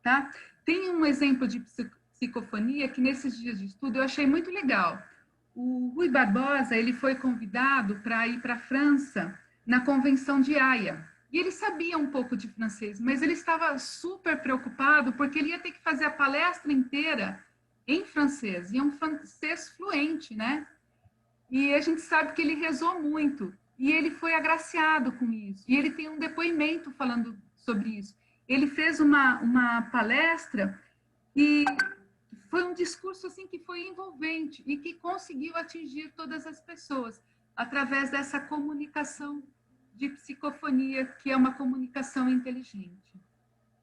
Tá? Tem um exemplo de psicofonia que, nesses dias de estudo, eu achei muito legal. O Rui Barbosa, ele foi convidado para ir para a França na Convenção de Haia. E ele sabia um pouco de francês, mas ele estava super preocupado porque ele ia ter que fazer a palestra inteira em francês, e é um francês fluente, né? E a gente sabe que ele rezou muito, e ele foi agraciado com isso. E ele tem um depoimento falando sobre isso. Ele fez uma palestra e foi um discurso assim que foi envolvente e que conseguiu atingir todas as pessoas através dessa comunicação de psicofonia, que é uma comunicação inteligente.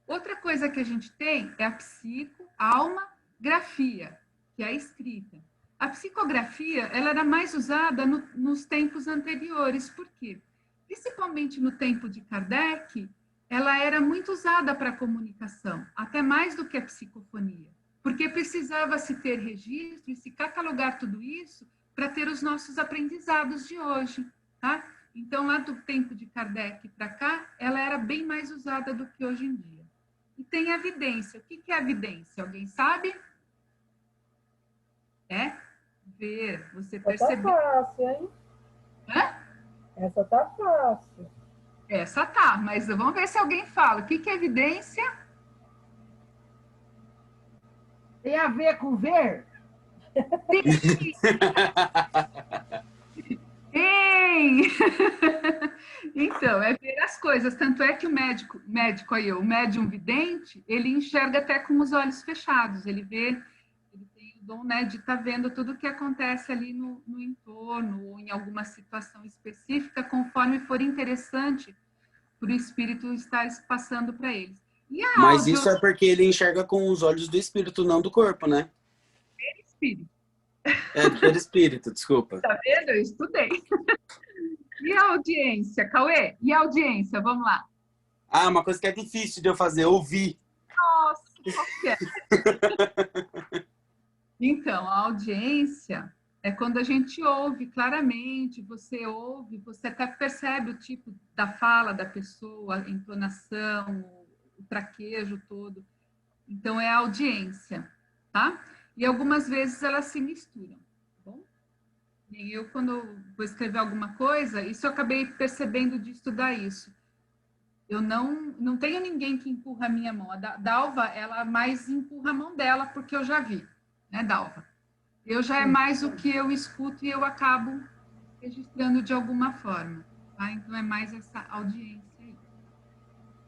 Outra coisa que a gente tem é a psico-alma-grafia, que é a escrita. A psicografia, ela era mais usada nos tempos anteriores. Por quê? Principalmente no tempo de Kardec, ela era muito usada para a comunicação, até mais do que a psicofonia, porque precisava se ter registro e se catalogar tudo isso para ter os nossos aprendizados de hoje, tá? Então, lá do tempo de Kardec para cá, ela era bem mais usada do que hoje em dia. E tem a evidência. O que é a evidência? Alguém sabe? É ver, você perceber. Essa tá fácil, hein? Hã? Essa tá fácil. Essa tá, mas vamos ver se alguém fala. O que é evidência? Tem a ver com ver? Tem! Então, é ver as coisas. Tanto é que o médico aí, o médium vidente, ele enxerga até com os olhos fechados. Ele vê, ele tem o dom, né, de estar vendo tudo o que acontece ali no entorno ou em alguma situação específica, conforme for interessante para o espírito estar passando para eles. Mas isso é porque ele enxerga com os olhos do espírito, não do corpo, né? Espírito. É, do perispírito, desculpa. Tá vendo? Eu estudei. E a audiência, Cauê? E a audiência? Vamos lá. Ah, uma coisa que é difícil de eu fazer, ouvir. Nossa, qual que é? Então, a audiência é quando a gente ouve claramente, você ouve, você até percebe o tipo da fala da pessoa, a entonação, o traquejo todo. Então, é a audiência, tá? E algumas vezes elas se misturam, tá bom? E eu, quando vou escrever alguma coisa, isso eu acabei percebendo de estudar isso. Eu não tenho ninguém que empurra a minha mão. A Dalva, ela mais empurra a mão dela, porque eu já vi, né, Dalva? Eu já é mais o que eu escuto e eu acabo registrando de alguma forma, tá? Então, é mais essa audiência aí.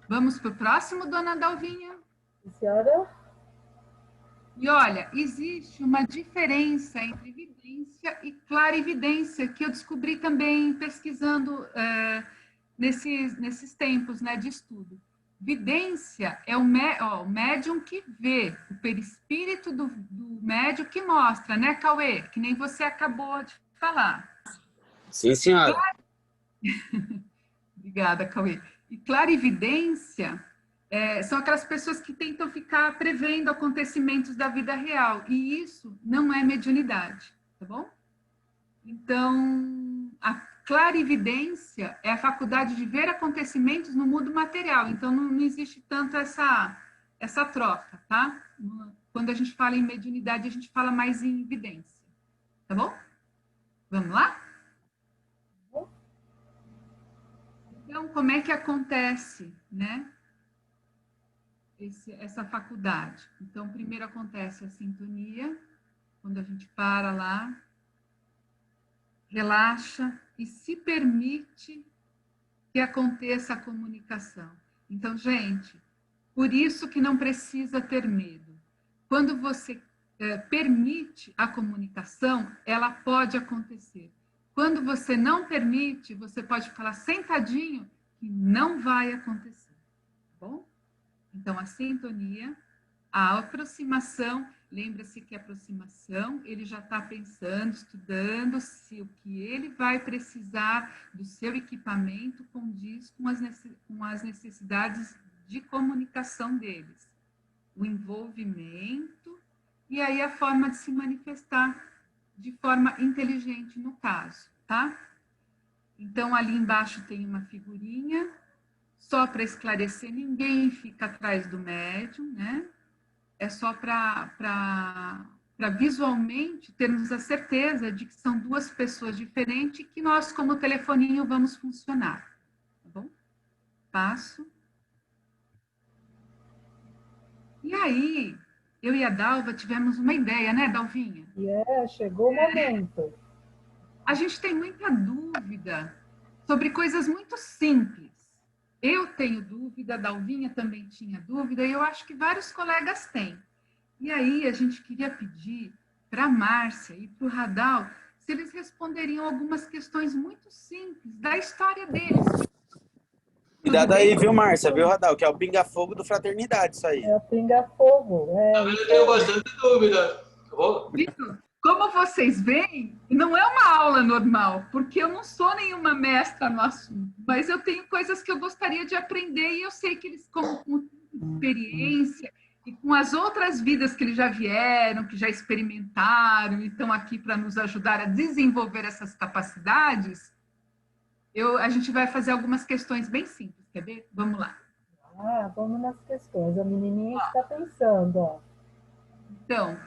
Vamos para o próximo, dona Dalvinha? Senhora? E olha, existe uma diferença entre evidência e clarividência, que eu descobri também pesquisando nesses tempos, né, de estudo. Vidência é o médium que vê, o perispírito do médium que mostra, né, Cauê? Que nem você acabou de falar. Sim, senhora. Obrigada, Cauê. E clarividência são aquelas pessoas que tentam ficar prevendo acontecimentos da vida real. E isso não é mediunidade, tá bom? Então, a clarividência é a faculdade de ver acontecimentos no mundo material. Então, não existe tanto essa troca, tá? Quando a gente fala em mediunidade, a gente fala mais em evidência, tá bom? Vamos lá? Então, como é que acontece, né? Essa faculdade. Então, primeiro acontece a sintonia, quando a gente para lá, relaxa e se permite que aconteça a comunicação. Então, gente, por isso que não precisa ter medo. Quando você permite a comunicação, ela pode acontecer. Quando você não permite, você pode falar sentadinho que não vai acontecer, tá bom? Então, a sintonia, a aproximação, lembra-se que a aproximação, ele já está pensando, estudando se o que ele vai precisar do seu equipamento condiz com as necessidades de comunicação deles. O envolvimento e aí a forma de se manifestar de forma inteligente no caso, tá? Então, ali embaixo tem uma figurinha. Só para esclarecer, ninguém fica atrás do médium, né? É só para visualmente termos a certeza de que são duas pessoas diferentes e que nós, como telefoninho, vamos funcionar. Tá bom? Passo. E aí, eu e a Dalva tivemos uma ideia, né, Dalvinha? Chegou o momento. A gente tem muita dúvida sobre coisas muito simples. Eu tenho dúvida, a Dalvinha também tinha dúvida, e eu acho que vários colegas têm. E aí a gente queria pedir para a Márcia e para o Radal se eles responderiam algumas questões muito simples da história deles. Cuidado aí, viu, Márcia? Viu, Radal? Que é o pinga-fogo do Fraternidade, isso aí. É o pinga-fogo. Eu tenho bastante dúvida. Vitor, como vocês veem, não é uma aula normal, porque eu não sou nenhuma mestra no assunto, mas eu tenho coisas que eu gostaria de aprender e eu sei que eles, com experiência e com as outras vidas que eles já vieram, que já experimentaram e estão aqui para nos ajudar a desenvolver essas capacidades, A gente vai fazer algumas questões bem simples, quer ver? Vamos lá. Vamos nas questões. A menininha está pensando, ó. Então,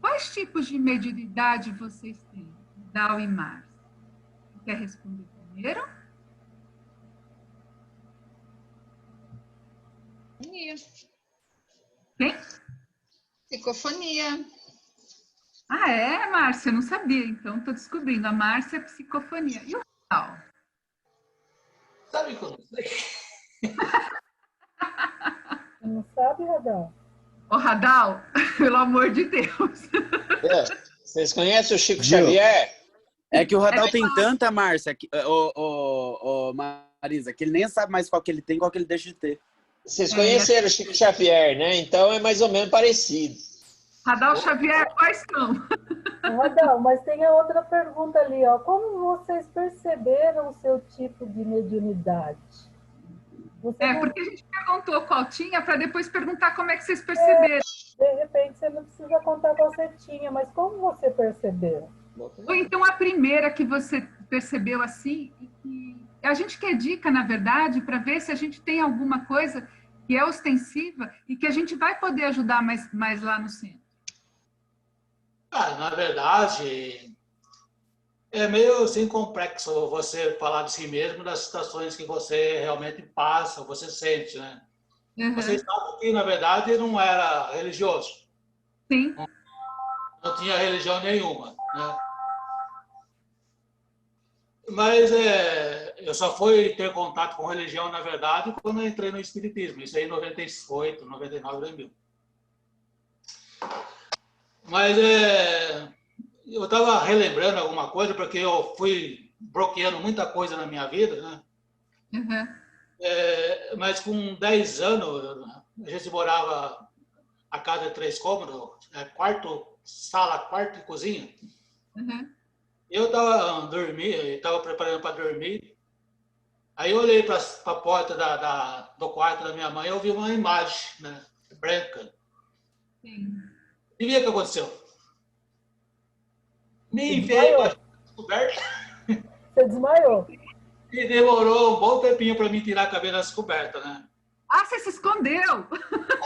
quais tipos de mediunidade vocês têm, Dal e Márcia? Quer responder primeiro? Quem? Psicofonia. É, Márcia? Eu não sabia, então estou descobrindo. A Márcia é psicofonia. E o Dal? Sabe que eu não sei? Você não sabe, Radal? Ô, Radal, pelo amor de Deus. Vocês conhecem o Chico Xavier? É que o Radal tem tanta, Márcia, Marisa, que ele nem sabe mais qual que ele tem e qual que ele deixa de ter. Vocês conheceram o Chico Xavier, né? Então é mais ou menos parecido. Radal Xavier, quais são? Radal, mas tem a outra pergunta ali, ó. Como vocês perceberam o seu tipo de mediunidade? Porque a gente perguntou qual tinha, para depois perguntar como é que vocês perceberam. De repente, você não precisa contar qual você tinha, mas como você percebeu? Ou então a primeira que você percebeu assim, e que a gente quer dica, na verdade, para ver se a gente tem alguma coisa que é ostensiva e que a gente vai poder ajudar mais lá no centro. Na verdade, é meio assim complexo você falar de si mesmo, das situações que você realmente passa, você sente, né? Uhum. Você sabe que, na verdade, não era religioso. Sim. Não tinha religião nenhuma, né? Mas eu só fui ter contato com religião, na verdade, quando eu entrei no Espiritismo. Isso aí em 98, 99, 2000. Mas eu estava relembrando alguma coisa, porque eu fui bloqueando muita coisa na minha vida, né? Uhum. Mas com 10 anos, a gente morava a casa de 3 cômodos, sala, quarto e cozinha. Uhum. Eu estava preparando para dormir. Aí eu olhei para a porta do quarto da minha mãe e eu vi uma imagem, né, branca. Sim. E o que aconteceu? Me enfiei para descoberta. Você desmaiou? E demorou um bom tempinho para mim tirar a cabeça da descoberta, né? Você se escondeu!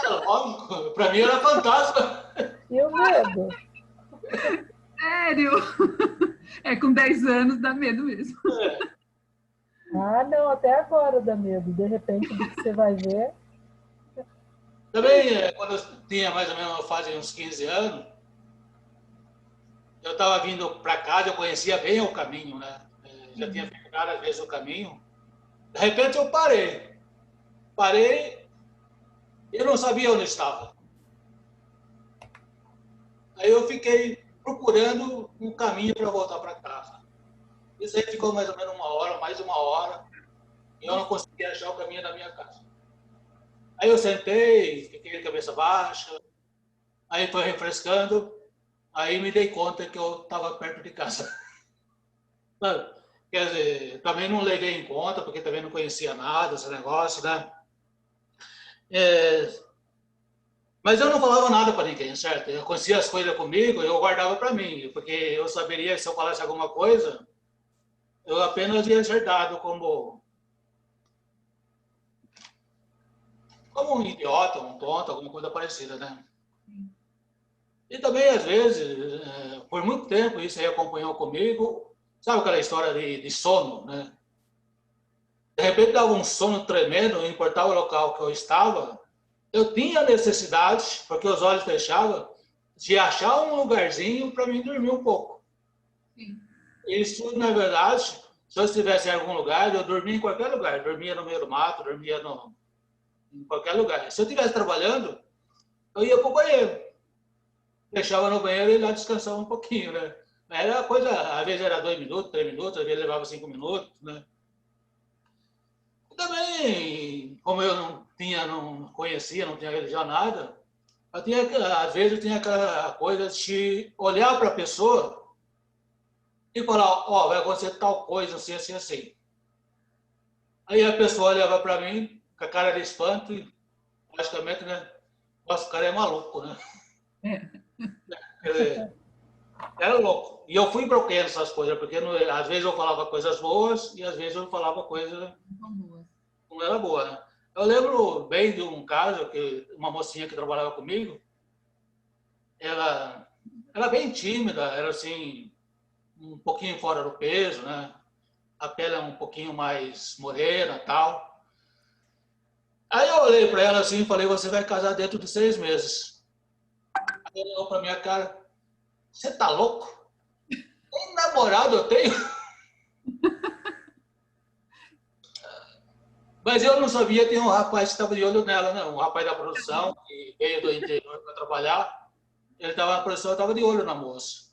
Lógico, para mim era fantasma. E o medo? Sério? Com 10 anos dá medo mesmo. Não, até agora dá medo. De repente, do que você vai ver. Também, quando eu tinha mais ou menos uma fase de uns 15 anos, eu estava vindo para casa, eu conhecia bem o caminho, né? Já tinha feito várias vezes o caminho. De repente eu parei. E eu não sabia onde estava. Aí eu fiquei procurando um caminho para voltar para casa. Isso aí ficou mais ou menos mais de uma hora, e eu não conseguia achar o caminho da minha casa. Aí eu sentei, fiquei de cabeça baixa, aí foi refrescando, aí me dei conta que eu estava perto de casa. Quer dizer, também não levei em conta, porque também não conhecia nada, esse negócio, né? Mas eu não falava nada para ninguém, certo? Eu conhecia as coisas comigo, eu guardava para mim, porque eu saberia que se eu falasse alguma coisa, eu apenas ia ser dado como um idiota, um tonto, alguma coisa parecida, né? E também, às vezes, por muito tempo, isso aí acompanhou comigo, sabe aquela história de sono, né? De repente dava um sono tremendo, não importava o local que eu estava, eu tinha necessidade, porque os olhos fechavam, de achar um lugarzinho para mim dormir um pouco. Sim. Isso, na verdade, se eu estivesse em algum lugar, eu dormia em qualquer lugar. Eu dormia no meio do mato, dormia em qualquer lugar. Se eu estivesse trabalhando, eu ia para o banheiro. Deixava no banheiro e lá descansava um pouquinho, né? Era coisa, às vezes era 2 minutos, 3 minutos, às vezes levava 5 minutos, né? E também, como eu não conhecia, não tinha religião, nada, às vezes eu tinha aquela coisa de olhar para a pessoa e falar, vai acontecer tal coisa, assim, assim, assim. Aí a pessoa olhava para mim com a cara de espanto e, logicamente, né? Nossa, o cara é maluco, né? Quer dizer, Era louco. E eu fui bloqueando essas coisas, porque às vezes eu falava coisas boas e às vezes eu falava coisas que não era boa, né? Eu lembro bem de um caso que uma mocinha que trabalhava comigo, ela era bem tímida, era assim, um pouquinho fora do peso, né? A pele é um pouquinho mais morena, tal. Aí eu olhei para ela assim e falei: você vai casar dentro de 6 meses. Aí ela olhou para minha cara: você tá louco? Nem namorado eu tenho. Mas eu não sabia, tem um rapaz que estava de olho nela, né? Um rapaz da produção, que veio do interior para trabalhar. Ele estava na produção, eu estava de olho na moça.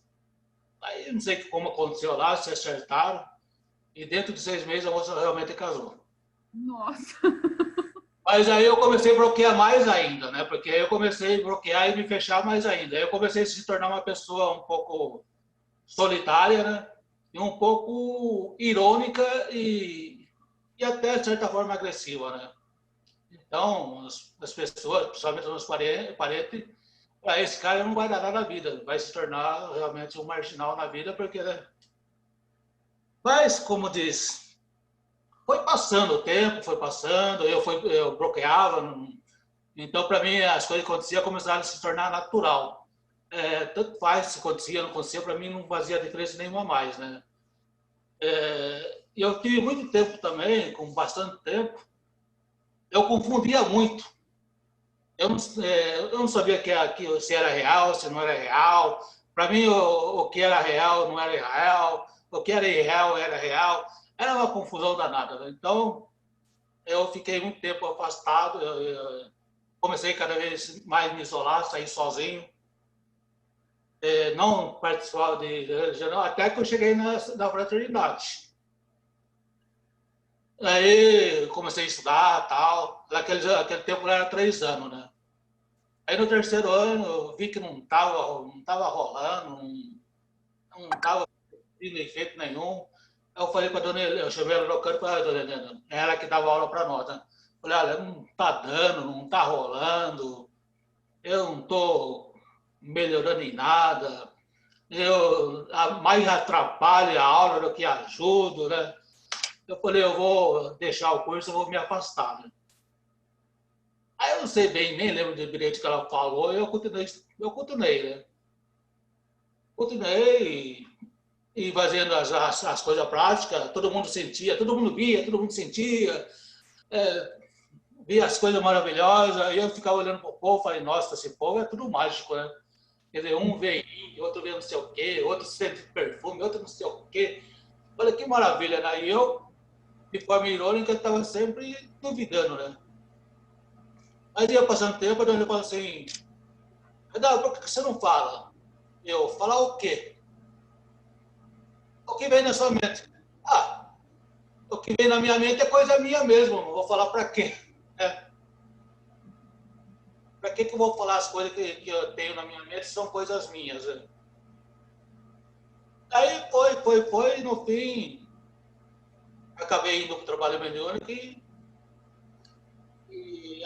Aí não sei como aconteceu lá, se acertaram. E dentro de 6 meses a moça realmente casou. Nossa! Mas aí eu comecei a bloquear mais ainda, né? Porque aí eu comecei a bloquear e me fechar mais ainda. Aí eu comecei a se tornar uma pessoa um pouco solitária, né? E um pouco irônica e até, de certa forma, agressiva, né? Então, as pessoas, principalmente os meus parentes, para esse cara não vai dar nada na vida, vai se tornar realmente um marginal na vida, porque, né? Mas, como diz, foi passando o tempo, foi passando, eu bloqueava, então, para mim, as coisas que aconteciam começaram a se tornar natural. Tanto faz se acontecia ou não acontecia, para mim não fazia diferença nenhuma mais, né? Eu tive muito tempo também, com bastante tempo, eu confundia muito. Eu não sabia se era real, se não era real. Para mim, o que era real não era real, o que era irreal era real. Era uma confusão danada, né? Então, eu fiquei muito tempo afastado, eu comecei cada vez mais a me isolar, sair sozinho, não participar de religião, até que eu cheguei na fraternidade. Aí comecei a estudar, tal. Naquele tempo era 3 anos, né? Aí no 3º ano eu vi que não estava rolando, não estava tendo efeito nenhum. Aí eu falei para a dona Helena, eu chamei ela no canto e falei: dona Helena, ela que dava aula para nós, né? Falei: olha, não está dando, não está rolando, eu não estou melhorando em nada, eu mais atrapalho a aula do que ajudo, né? Eu falei: eu vou deixar o curso, eu vou me afastar, né? Aí eu não sei bem, nem lembro do direito que ela falou, eu continuei, né? Continuei e fazendo as coisas práticas, todo mundo sentia, todo mundo via, todo mundo sentia, via as coisas maravilhosas, aí eu ficava olhando para o povo e falei: nossa, esse povo é tudo mágico, né? Quer dizer, um vê índio, outro vê não sei o quê, outro sente perfume, outro não sei o quê. Olha que maravilha, né? E eu, de forma irônica, estava sempre duvidando, né? Mas ia passando tempo, a dona falou assim: Renato, por que você não fala? Eu: falar o quê? O que vem na sua mente? Ah, o que vem na minha mente é coisa minha mesmo, não vou falar para quê? Para que eu vou falar as coisas que eu tenho na minha mente são coisas minhas? Né? Aí foi, e no fim, acabei indo para o trabalho mediúnico e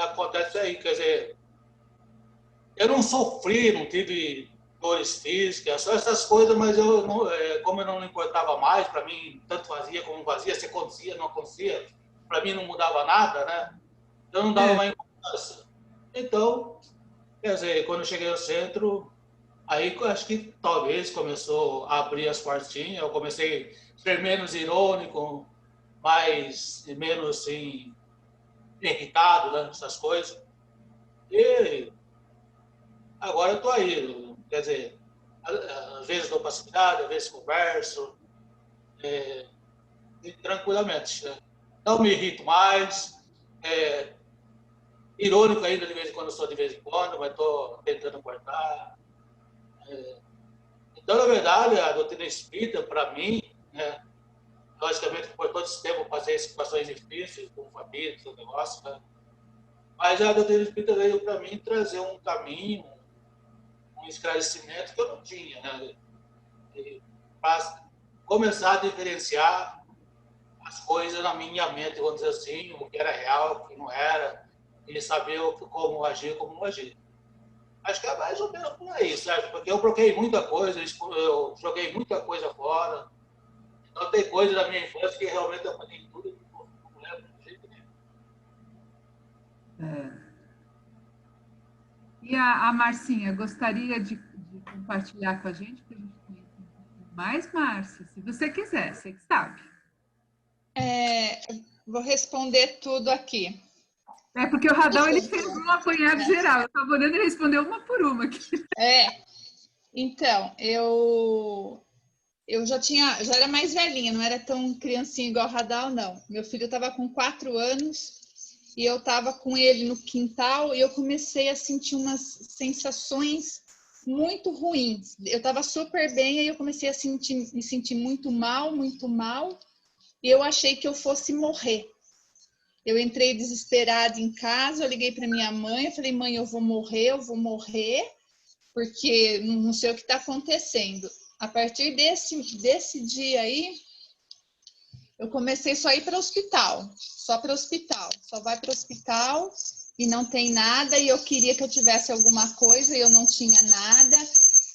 acontece aí, quer dizer, eu não sofri, não tive dores físicas, só essas coisas, mas eu não, como eu não importava mais, para mim, tanto fazia como não fazia, se acontecia, não acontecia, para mim não mudava nada, né? Eu não dava mais importância. Então, quer dizer, quando eu cheguei ao centro, aí acho que talvez começou a abrir as portinhas, eu comecei a ser menos irônico, menos assim, irritado, né? Essas coisas. E agora eu estou aí, quer dizer, às vezes dou passividade, às vezes converso, tranquilamente. Né? Não me irrito mais, irônico ainda de vez em quando, sou de vez em quando, mas estou tentando cortar. Então, na verdade, a doutrina espírita, para mim, né, logicamente, por todo esse tempo, passei situações difíceis com família, com negócio, né? Mas a doutrina espírita veio para mim trazer um caminho, um esclarecimento que eu não tinha, né? Para começar a diferenciar as coisas na minha mente, vamos dizer assim, o que era real, o que não era, e saber como agir, como não agir. Acho que é mais ou menos por aí, certo? Porque eu bloqueei muita coisa, eu joguei muita coisa fora. Então tem coisa da minha infância que realmente eu falei tudo e não lembro de jeito nenhum. E a Marcinha, gostaria de compartilhar com a gente, porque a gente conhece um pouco mais, Márcia, se você quiser, você que sabe. Vou responder tudo aqui. É porque o Radal ele fez um apanhado geral. Eu estava olhando e ele respondeu uma por uma aqui. Então, eu já era mais velhinha, não era tão criancinha igual o Radal, não. Meu filho estava com 4 anos e eu estava com ele no quintal e eu comecei a sentir umas sensações muito ruins. Eu estava super bem e eu comecei a me sentir muito mal, e eu achei que eu fosse morrer. Eu entrei desesperada em casa, eu liguei para minha mãe, eu falei, mãe, eu vou morrer, porque não sei o que está acontecendo. A partir desse dia aí, eu comecei só a ir para o hospital, só vai para o hospital e não tem nada, e eu queria que eu tivesse alguma coisa e eu não tinha nada,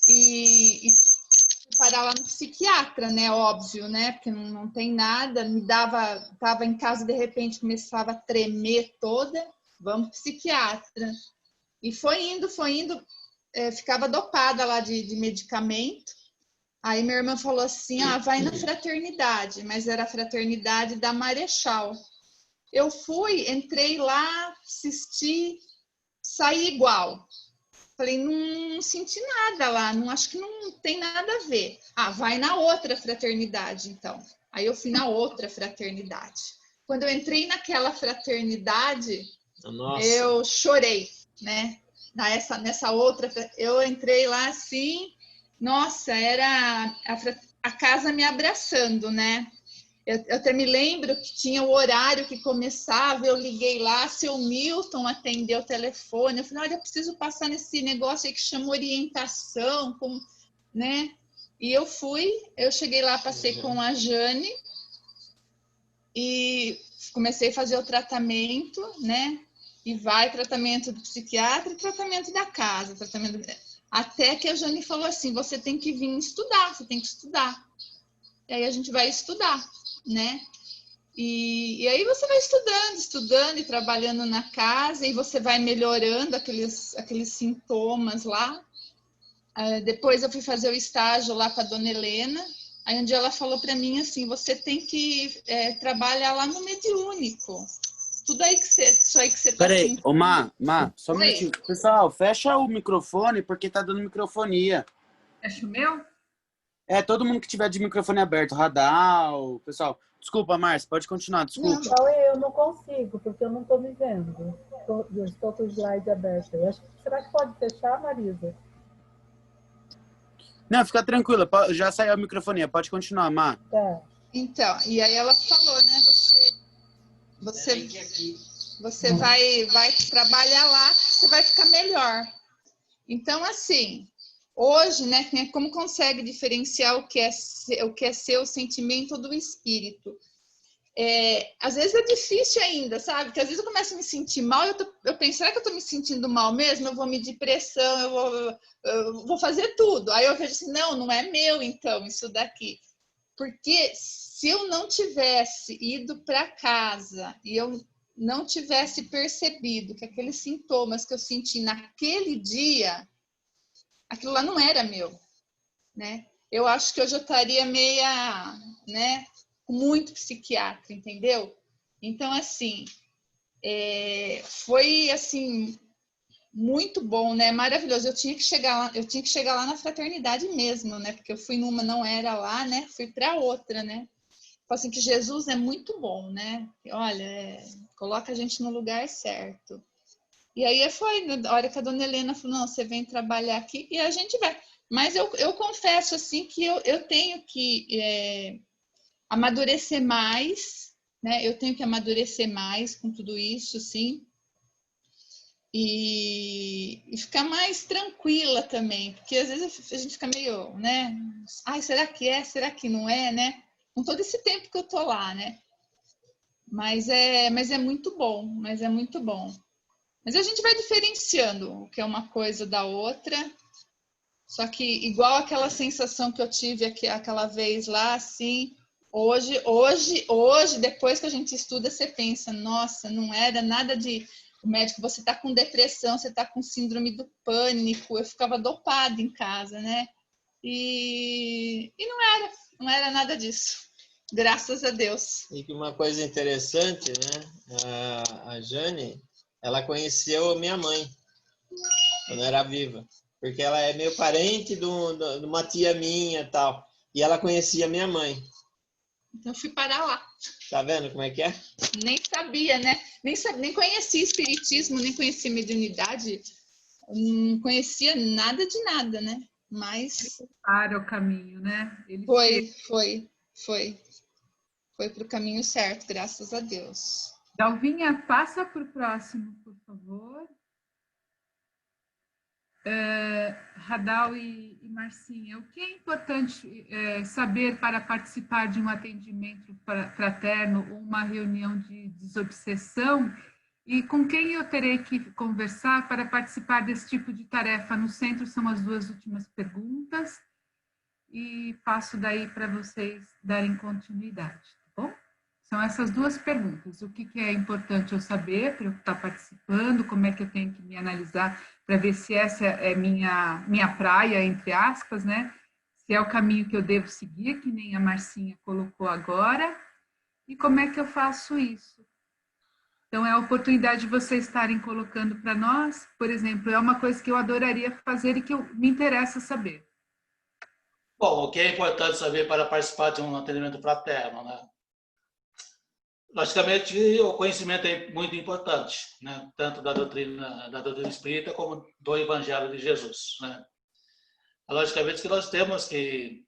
e parar lá no psiquiatra, né, óbvio, né, porque não tem nada, tava em casa, de repente começava a tremer toda, vamos pro psiquiatra, e foi indo, ficava dopada lá de medicamento. Aí minha irmã falou assim, vai na fraternidade, mas era a fraternidade da Marechal. Eu fui, entrei lá, assisti, saí igual. Falei, não senti nada lá, acho que não tem nada a ver. Vai na outra fraternidade, então. Aí eu fui na outra fraternidade. Quando eu entrei naquela fraternidade, eu chorei, né? Nessa outra, eu entrei lá assim, nossa, era a casa me abraçando, né? Eu até me lembro que tinha o horário que começava, eu liguei lá, seu Milton atendeu o telefone, eu falei, olha, eu preciso passar nesse negócio aí que chama orientação, né? E eu cheguei lá, passei com a Jane e comecei a fazer o tratamento, né? E vai tratamento do psiquiatra e tratamento da casa, até que a Jane falou assim, você tem que vir estudar, você tem que estudar. E aí a gente vai estudar, né? E aí você vai estudando e trabalhando na casa, e você vai melhorando aqueles sintomas lá. Depois eu fui fazer o estágio lá com a dona Helena, aí um dia ela falou para mim assim, você tem que trabalhar lá no mediúnico. Tudo aí isso aí que você tá Peraí, sentindo. ô Má, só um minutinho. Pessoal, fecha o microfone, porque tá dando microfonia. Fecha o meu? Todo mundo que tiver de microfone aberto, Radal, pessoal. Desculpa, Márcia, pode continuar, desculpa. Não, eu não consigo, porque eu não estou me vendo. Eu estou com o slide aberto. Será que pode fechar, Marisa? Não, fica tranquila, já saiu a microfonia, pode continuar, Má. Tá. Então, e aí ela falou, né, você vai trabalhar lá, você vai ficar melhor. Então, assim, hoje, né, como consegue diferenciar o que é seu sentimento do espírito? Às vezes é difícil ainda, sabe? Porque às vezes eu começo a me sentir mal, eu penso, será que eu estou me sentindo mal mesmo? Eu vou medir pressão, eu vou fazer tudo. Aí eu vejo assim, não é meu, então, isso daqui. Porque se eu não tivesse ido para casa e eu não tivesse percebido que aqueles sintomas que eu senti naquele dia, aquilo lá não era meu, né? Eu acho que eu já estaria meia, né, com muito psiquiatra, entendeu? Então, assim, foi, assim, muito bom, né? Maravilhoso. Eu tinha que chegar lá na fraternidade mesmo, né? Porque eu fui numa, não era lá, né? Fui para outra, né? Falei assim, que Jesus é muito bom, né? Olha, coloca a gente no lugar certo. E aí foi, na hora que a dona Helena falou, não, você vem trabalhar aqui e a gente vai. Mas eu confesso, assim, que eu tenho que amadurecer mais, né? Eu tenho que amadurecer mais com tudo isso, assim. E ficar mais tranquila também, porque às vezes a gente fica meio, né? Ai, será que é? Será que não é, né? Com todo esse tempo que eu tô lá, né? Mas é muito bom, Mas a gente vai diferenciando o que é uma coisa da outra. Só que igual aquela sensação que eu tive aquela vez lá, assim, hoje, depois que a gente estuda, você pensa, nossa, não era nada de... O médico, você tá com depressão, você tá com síndrome do pânico. Eu ficava dopada em casa, né? E não era nada disso. Graças a Deus. E uma coisa interessante, né? A Jane, ela conheceu minha mãe quando era viva, porque ela é meio parente de uma tia minha e tal. E ela conhecia minha mãe. Então eu fui parar lá. Tá vendo como é que é? Nem sabia, né? Nem conhecia espiritismo, nem conhecia mediunidade. Não conhecia nada de nada, né? Mas... Para o caminho, né? Foi para o caminho certo, graças a Deus. Dalvinha, passa para o próximo, por favor. Radal e Marcinha, o que é importante saber para participar de um atendimento fraterno ou uma reunião de desobsessão? E com quem eu terei que conversar para participar desse tipo de tarefa? No centro são as duas últimas perguntas. E passo daí para vocês darem continuidade, tá bom? São essas duas perguntas. O que é importante eu saber para eu estar participando? Como é que eu tenho que me analisar para ver se essa é minha praia, entre aspas, né? Se é o caminho que eu devo seguir, que nem a Marcinha colocou agora. E como é que eu faço isso? Então, é a oportunidade de vocês estarem colocando para nós, por exemplo, é uma coisa que eu adoraria fazer e que me interessa saber. Bom, o que é importante saber para participar de um atendimento fraterno, né? Logicamente, o conhecimento é muito importante, né? Tanto da doutrina espírita como do Evangelho de Jesus, né? Logicamente que nós temos que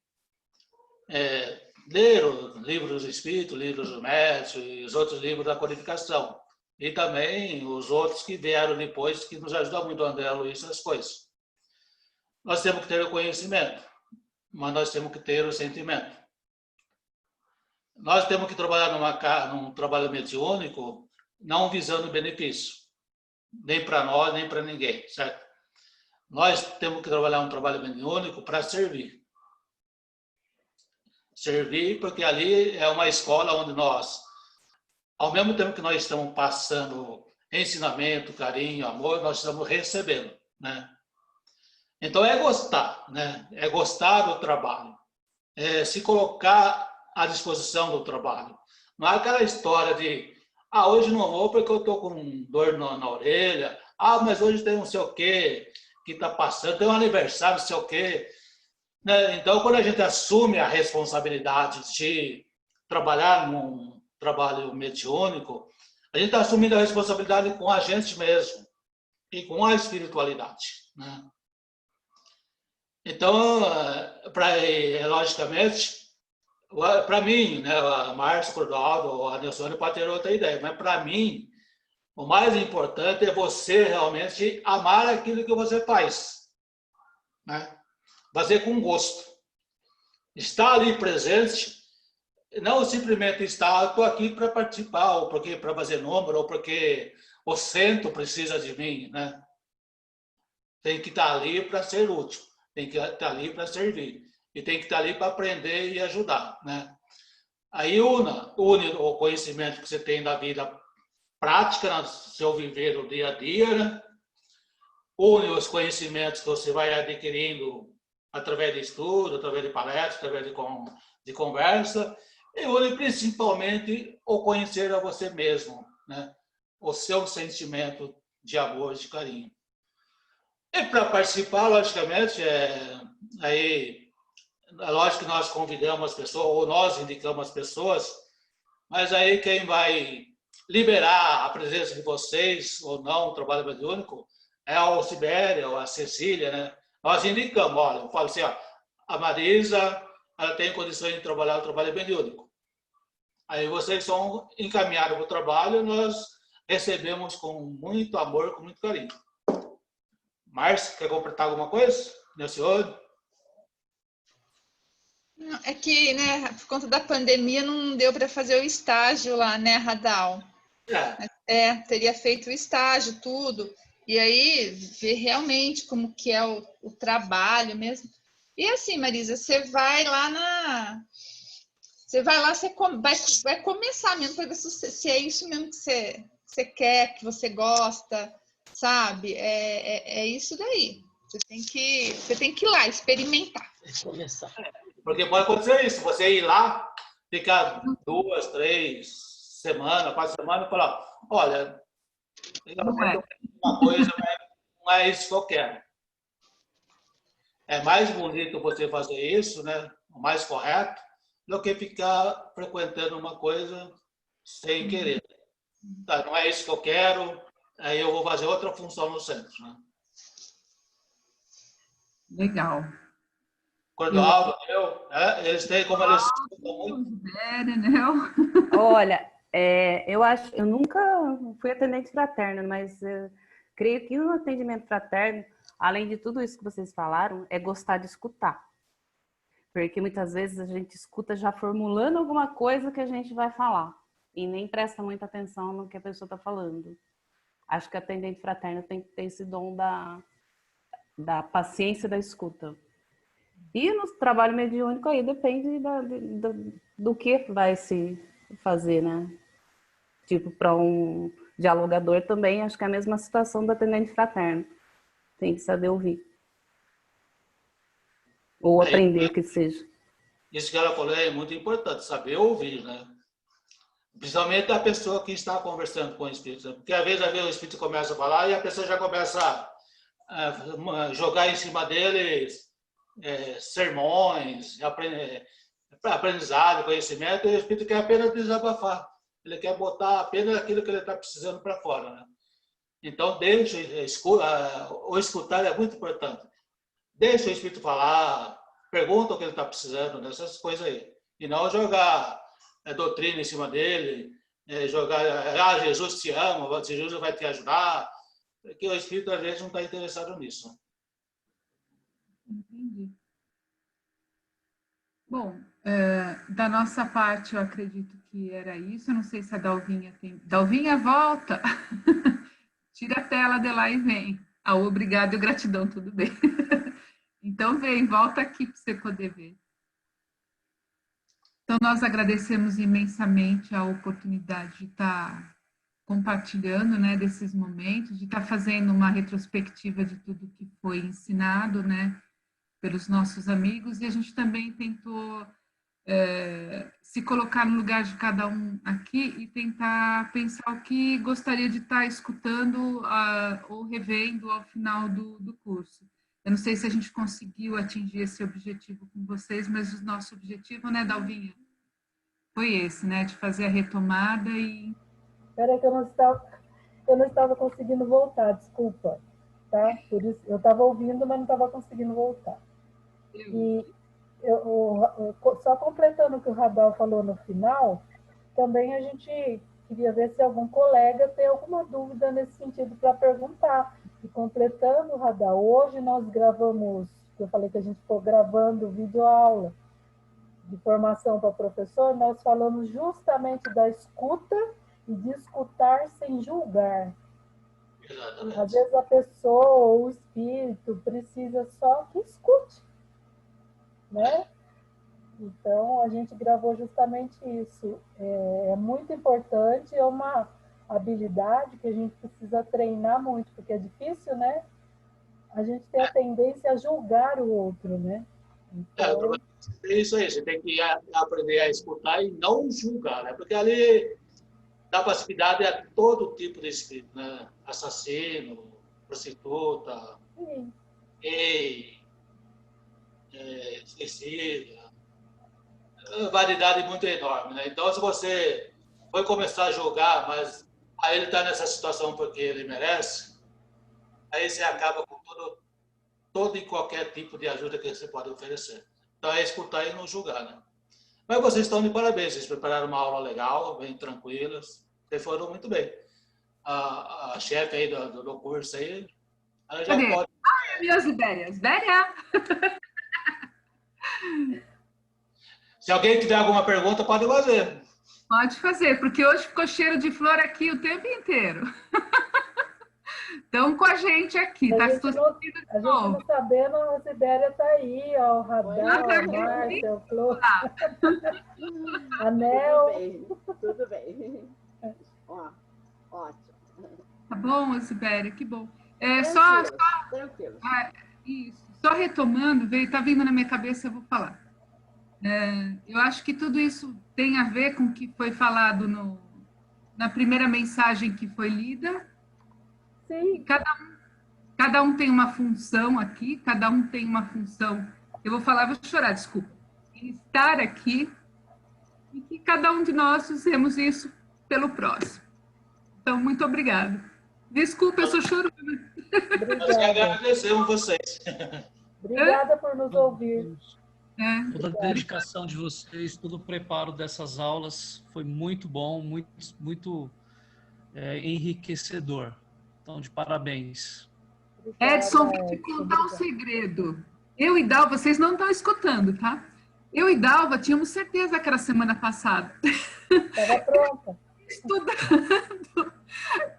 ler os livros do Espírito, livros do Mestre e os outros livros da codificação. E também os outros que vieram depois, que nos ajudam muito, André Luiz, essas coisas. Nós temos que ter o conhecimento, mas nós temos que ter o sentimento. Nós temos que trabalhar num trabalho mediúnico, não visando benefício, nem para nós, nem para ninguém, certo? Nós temos que trabalhar um trabalho mediúnico para servir. Servir porque ali é uma escola onde nós, ao mesmo tempo que nós estamos passando ensinamento, carinho, amor, nós estamos recebendo, né? Então é gostar, né? É gostar do trabalho, é se colocar à disposição do trabalho. Não é aquela história de, hoje não vou porque eu estou com dor na orelha, mas hoje tem não sei o quê que está passando, tem um aniversário, não sei o quê. Né? Então, quando a gente assume a responsabilidade de trabalhar num trabalho mediúnico, a gente está assumindo a responsabilidade com a gente mesmo e com a espiritualidade, né? Então, logicamente, para mim, né, a Márcia, o Cordaldo, a Nelsone pode ter outra ideia, mas para mim, o mais importante é você realmente amar aquilo que você faz, né? Fazer com gosto. Estar ali presente, não simplesmente estar, estou aqui para participar, ou porque para fazer número, ou porque o centro precisa de mim, né? Tem que estar ali para ser útil, tem que estar ali para servir. E tem que estar ali para aprender e ajudar, né? Aí une o conhecimento que você tem da vida prática, no seu viver no dia a dia, né? Une os conhecimentos que você vai adquirindo através de estudo, através de palestras, através de conversa, e une principalmente o conhecer a você mesmo, né? O seu sentimento de amor, de carinho. E para participar, logicamente, lógico que nós convidamos as pessoas, ou nós indicamos as pessoas, mas aí quem vai liberar a presença de vocês, ou não, o trabalho mediúnico, é a Sibéria, ou a Cecília, né? Nós indicamos, olha, eu falo assim, a Marisa, ela tem condições de trabalhar o trabalho mediúnico. Aí vocês são encaminhados para o trabalho, nós recebemos com muito amor, com muito carinho. Márcia, quer completar alguma coisa? Nelcione? É que, né, por conta da pandemia, não deu para fazer o estágio lá, né, Radal? teria feito o estágio, tudo. E aí, ver realmente como que é o trabalho mesmo. E assim, Marisa, você vai lá, você vai começar mesmo para ver se é isso mesmo que você quer, que você gosta, sabe? É isso daí. Você tem que ir lá, experimentar. Começar. Porque pode acontecer isso, você ir lá, ficar 2, 3 semanas, 4 semanas, e falar, olha, uma coisa não é isso que eu quero. É mais bonito você fazer isso, né? O mais correto, do que ficar frequentando uma coisa sem querer. Tá, não é isso que eu quero, aí eu vou fazer outra função no centro, né? Legal. Cordaldo, eles têm como eles muito. Olha, eu nunca fui atendente fraterno, mas creio que no atendimento fraterno, além de tudo isso que vocês falaram, é gostar de escutar. Porque muitas vezes a gente escuta já formulando alguma coisa que a gente vai falar e nem presta muita atenção no que a pessoa está falando. Acho que o atendente fraterno tem que ter esse dom da paciência da escuta. E no trabalho mediúnico aí depende do que vai se fazer, né? Tipo, para um dialogador também, acho que é a mesma situação do atendente fraterno. Tem que saber ouvir. Ou aprender, que seja. Isso que ela falou é muito importante, saber ouvir, né? Principalmente a pessoa que está conversando com o espírito. Porque às vezes o espírito começa a falar e a pessoa já começa a jogar em cima dele sermões, aprendizado, conhecimento, e o espírito quer apenas desabafar. Ele quer botar apenas aquilo que ele está precisando para fora, né? Então, o escutar é muito importante. Deixa o espírito falar, pergunta o que ele está precisando, dessas coisas aí. E não jogar doutrina em cima dele, jogar, Jesus te ama, Jesus vai te ajudar, porque o espírito às vezes não está interessado nisso. Entendi. Bom, da nossa parte, eu acredito que era isso. Eu não sei se a Dalvinha tem... Dalvinha, volta! Tira a tela de lá e vem. Obrigado e gratidão, tudo bem. Então, vem, volta aqui para você poder ver. Então, nós agradecemos imensamente a oportunidade de estar compartilhando, né, desses momentos, de estar fazendo uma retrospectiva de tudo que foi ensinado, né, pelos nossos amigos, e a gente também tentou se colocar no lugar de cada um aqui e tentar pensar o que gostaria de estar escutando ou revendo ao final do curso. Eu não sei se a gente conseguiu atingir esse objetivo com vocês, mas o nosso objetivo, né, Dalvinha, foi esse, né, de fazer a retomada e... Espera que eu não estava conseguindo voltar, desculpa, tá? Por isso, eu estava ouvindo, mas não estava conseguindo voltar. E só completando o que o Radal falou no final, também a gente queria ver se algum colega tem alguma dúvida nesse sentido para perguntar. E completando, Radal, hoje nós gravamos, eu falei que a gente ficou gravando videoaula de formação para professor, nós falamos justamente da escuta e de escutar sem julgar. Exatamente. Às vezes a pessoa ou o espírito precisa só que escute, né? Então, a gente gravou justamente isso. É muito importante, é uma habilidade que a gente precisa treinar muito, porque é difícil, né? A gente tem a tendência a julgar o outro, né? Então... É isso aí, você tem que aprender a escutar e não julgar, né? Porque ali, da passividade é todo tipo de espírito, né? Assassino, prostituta, gay, esquecida, variedade muito enorme, né? Então, se você for começar a julgar, mas aí ele está nessa situação porque ele merece, aí você acaba com todo e qualquer tipo de ajuda que você pode oferecer. Então, é escutar e não julgar, né? Mas vocês estão de parabéns, vocês prepararam uma aula legal, bem tranquilas, vocês foram muito bem. A chefe aí do curso aí, ela já pode... Ai, minhas ideias. Béria! Se alguém tiver alguma pergunta, pode fazer. Pode fazer, porque hoje ficou cheiro de flor aqui o tempo inteiro. Estão com a gente aqui, tá? A gente não sabendo, a Sibéria tá aí, ó, o Radar, a Márcia, o Flor. Anel. Tudo bem. Ó, ótimo. Tá bom, Sibéria, que bom. Tranquilo. Isso. Só retomando, tá vindo na minha cabeça, eu vou falar. Eu acho que tudo isso tem a ver com o que foi falado na primeira mensagem que foi lida. Sim. Cada um tem uma função aqui, cada um tem uma função. Eu vou falar, vou chorar, desculpa. Estar aqui e que cada um de nós fizemos isso pelo próximo. Então, muito obrigada. Desculpa, eu sou chorona. Nós que agradecemos vocês. Obrigada por nos ouvir. Toda a dedicação de vocês, todo o preparo dessas aulas foi muito bom, muito enriquecedor. Então, de parabéns. Edson, vou te contar um segredo. Eu e Dalva, vocês não estão escutando, tá? Eu e Dalva tínhamos certeza que era semana passada. Estava pronta. Estudando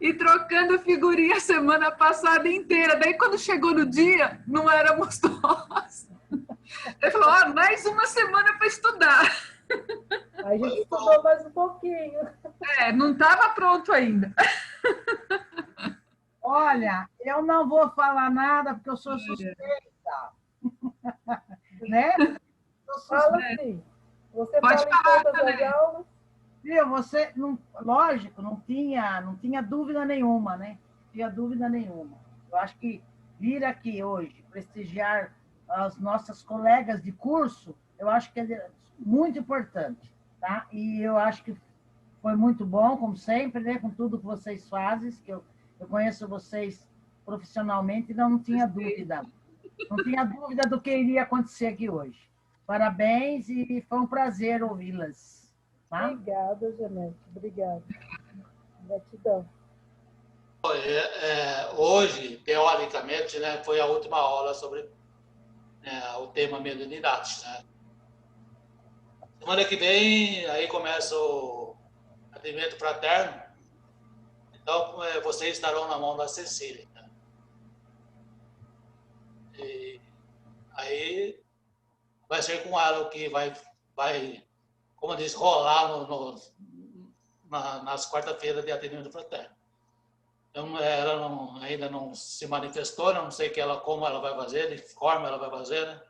e trocando figurinha a semana passada inteira. Daí, quando chegou no dia, não éramos nós. Ele falou, mais uma semana para estudar. A gente estudou mais um pouquinho. Não estava pronto ainda. Olha, eu não vou falar nada porque eu sou suspeita. Né? Fala sim. Você pode fala em todas as aulas? Viu, você, não, lógico, não tinha dúvida nenhuma, né? Não tinha dúvida nenhuma. Eu acho que vir aqui hoje, prestigiar as nossas colegas de curso, eu acho que é muito importante, tá? E eu acho que foi muito bom, como sempre, né? Com tudo que vocês fazem, que eu conheço vocês profissionalmente e não tinha dúvida. Não tinha dúvida do que iria acontecer aqui hoje. Parabéns e foi um prazer ouvi-las. Tá? Obrigada, Janete. Obrigada. Gratidão. Hoje, teoricamente, né, foi a última aula sobre o tema mediunidade. Né? Semana que vem, aí começa o atendimento fraterno. Então, vocês estarão na mão da Cecília. Né? E aí vai ser com ela o que vai como diz, rolar nas quarta-feiras de atendimento fraterno. Então, ela ainda não se manifestou, não sei como ela vai fazer, de que forma ela vai fazer, né?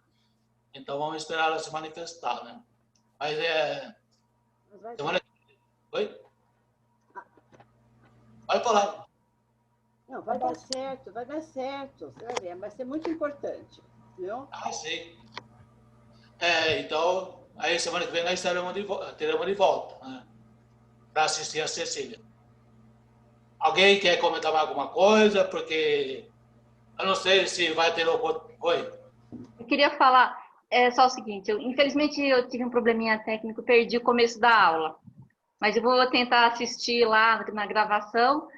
Então, vamos esperar ela se manifestar, né? Mas Oi? Pode falar. Não, vai dar certo, você vai ver, vai ser muito importante, viu? Sim. Então, aí semana que vem nós teremos de volta, né? Para assistir a Cecília. Alguém quer comentar mais alguma coisa? Porque eu não sei se vai ter... Oi? Eu queria falar só o seguinte, infelizmente eu tive um probleminha técnico, perdi o começo da aula, mas eu vou tentar assistir lá na gravação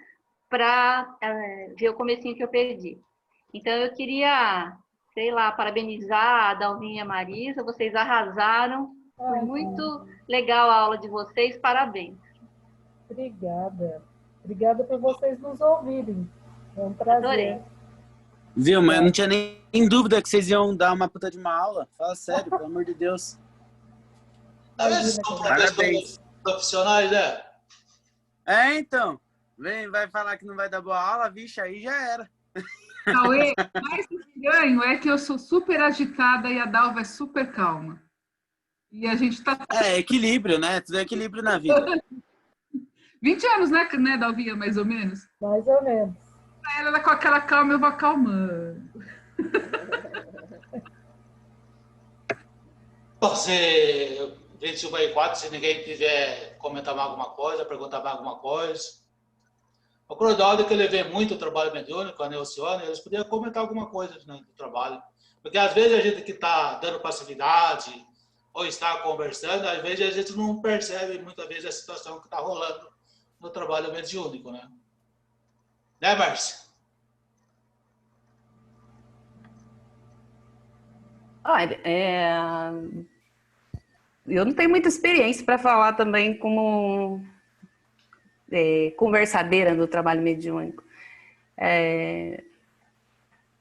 para ver o comecinho que eu perdi. Então eu queria, sei lá, parabenizar a Dalvinha e a Marisa, vocês arrasaram, foi muito legal a aula de vocês, parabéns. Obrigada. Obrigada por vocês nos ouvirem. É um prazer. Adorei. Viu, mas eu não tinha nem dúvida que vocês iam dar uma puta de uma aula. Fala sério, pelo amor de Deus. São professores profissionais, né? Então. Vai falar que não vai dar boa aula, vixe, aí já era. Cauê, mais estranho é que eu sou super agitada e a Dalva é super calma. E a gente tá... equilíbrio, né? Tudo é equilíbrio na vida. 20 anos, né, Dalvinha, mais ou menos? Mais ou menos. Ela com aquela calma, eu vou acalmando. Você, 21/4, se ninguém quiser comentar mais alguma coisa, perguntar mais alguma coisa. O Clodoaldo, que ele vê muito o trabalho mediúnico, a Neucione, eles podiam comentar alguma coisa, né, do trabalho. Porque às vezes a gente que está dando passividade ou está conversando, às vezes a gente não percebe muitas vezes a situação que está rolando no trabalho mediúnico, né? Né, Márcia? Olha, Eu não tenho muita experiência para falar também como conversadeira do trabalho mediúnico.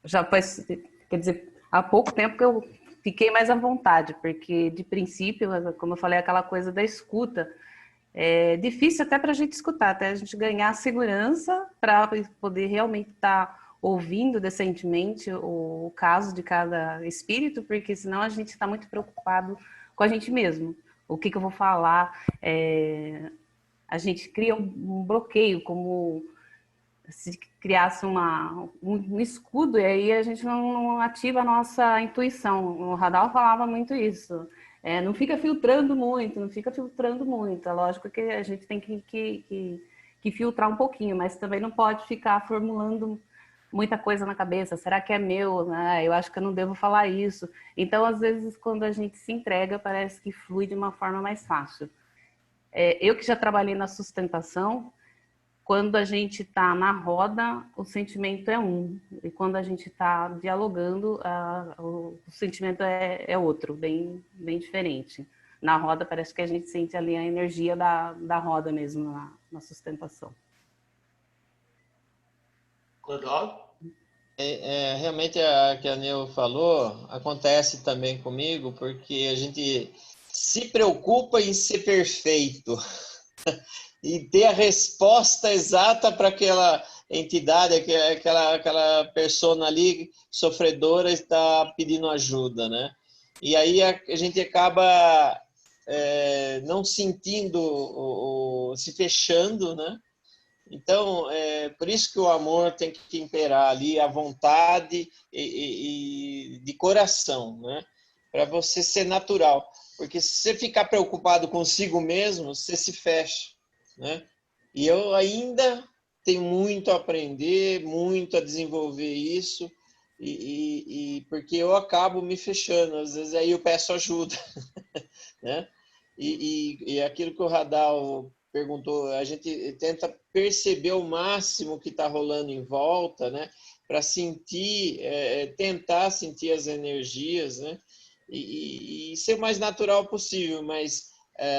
Já faz, quer dizer, há pouco tempo que eu fiquei mais à vontade, porque de princípio, como eu falei, aquela coisa da escuta, é difícil até para a gente escutar, até a gente ganhar segurança para poder realmente estar ouvindo decentemente o caso de cada espírito, porque senão a gente está muito preocupado com a gente mesmo. O que eu vou falar? A gente cria um bloqueio, como se criasse um escudo, e aí a gente não ativa a nossa intuição. O Radal falava muito isso. Não fica filtrando muito, não fica filtrando muito. É lógico que a gente tem que filtrar um pouquinho, mas também não pode ficar formulando muita coisa na cabeça. Será que é meu? Eu acho que eu não devo falar isso. Então, às vezes, quando a gente se entrega, parece que flui de uma forma mais fácil. Eu que já trabalhei na sustentação, quando a gente está na roda, o sentimento é um. E quando a gente está dialogando, o sentimento é outro, bem diferente. Na roda, parece que a gente sente ali a energia da roda mesmo, na sustentação. Realmente, a que a Neu falou, acontece também comigo, porque a gente se preocupa em ser perfeito e ter a resposta exata para aquela entidade, aquela persona ali sofredora está pedindo ajuda, né? E aí a gente acaba não sentindo, se fechando, né? Então, por isso que o amor tem que imperar ali, a vontade e de coração, né? Para você ser natural. Porque se você ficar preocupado consigo mesmo, você se fecha, né? E eu ainda tenho muito a aprender, muito a desenvolver isso, porque eu acabo me fechando. Às vezes aí eu peço ajuda, né? E aquilo que o Radal perguntou, a gente tenta perceber o máximo que está rolando em volta, né? Para sentir, tentar sentir as energias, né? E ser o mais natural possível, mas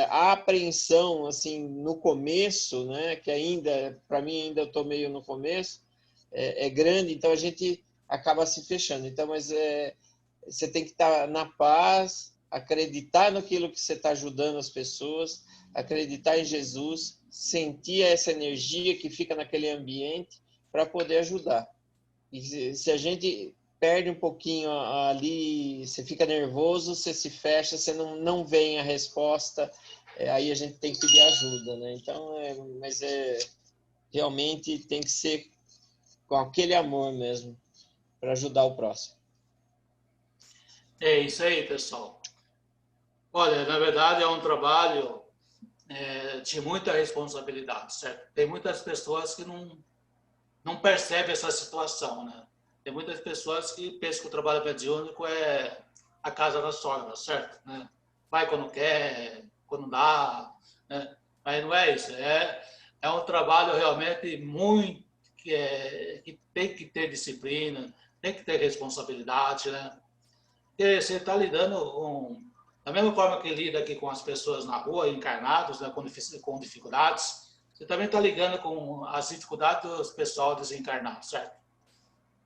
a apreensão, assim, no começo, né? Que ainda, para mim, ainda eu estou meio no começo, é grande, então a gente acaba se fechando. Então, mas você tem que estar na paz, acreditar naquilo que você está ajudando as pessoas, acreditar em Jesus, sentir essa energia que fica naquele ambiente para poder ajudar. E se a gente perde um pouquinho ali, você fica nervoso, você se fecha, você não vem a resposta, aí a gente tem que pedir ajuda, né? Então, realmente tem que ser com aquele amor mesmo, para ajudar o próximo. É isso aí, pessoal. Olha, na verdade é um trabalho de muita responsabilidade, certo? Tem muitas pessoas que não percebem essa situação, né? Tem muitas pessoas que pensam que o trabalho mediúnico é a casa da sogra, certo? Né? Vai quando quer, quando dá, né? Mas não é isso. É um trabalho realmente muito que tem que ter disciplina, tem que ter responsabilidade, né? Porque você está lidando com... Da mesma forma que lida aqui com as pessoas na rua, encarnados, né, com dificuldades, você também está lidando com as dificuldades do pessoal desencarnado, certo?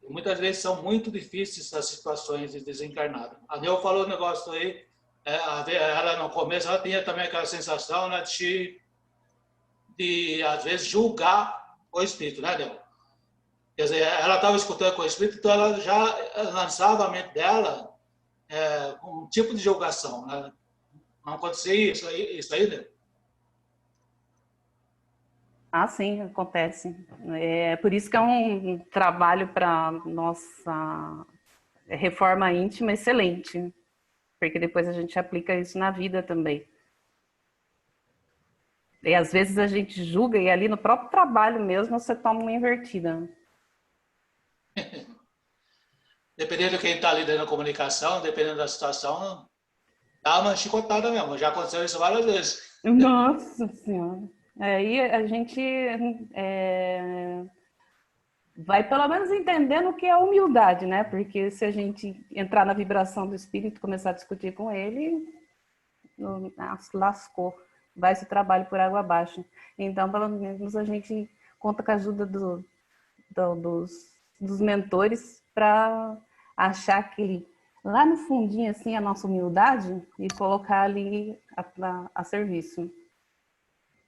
E muitas vezes são muito difíceis as situações de desencarnado. A Neu falou um negócio aí, ela no começo ela tinha também aquela sensação, né, de às vezes julgar o espírito, né, Neu? Quer dizer, ela estava escutando com o espírito, então ela já lançava a mente dela um tipo de julgação, né? Não acontecia isso aí, né? Sim, acontece. É por isso que é um trabalho para nossa reforma íntima excelente, porque depois a gente aplica isso na vida também. E às vezes a gente julga e ali no próprio trabalho mesmo você toma uma invertida. Dependendo de quem está lidando com comunicação, dependendo da situação, dá uma chicotada mesmo. Já aconteceu isso várias vezes. Nossa Senhora. Aí a gente vai pelo menos entendendo o que é humildade, né? Porque se a gente entrar na vibração do espírito e começar a discutir com ele, lascou, vai esse trabalho por água abaixo. Então, pelo menos a gente conta com a ajuda dos mentores para achar aquele lá no fundinho assim a nossa humildade e colocar ali a serviço.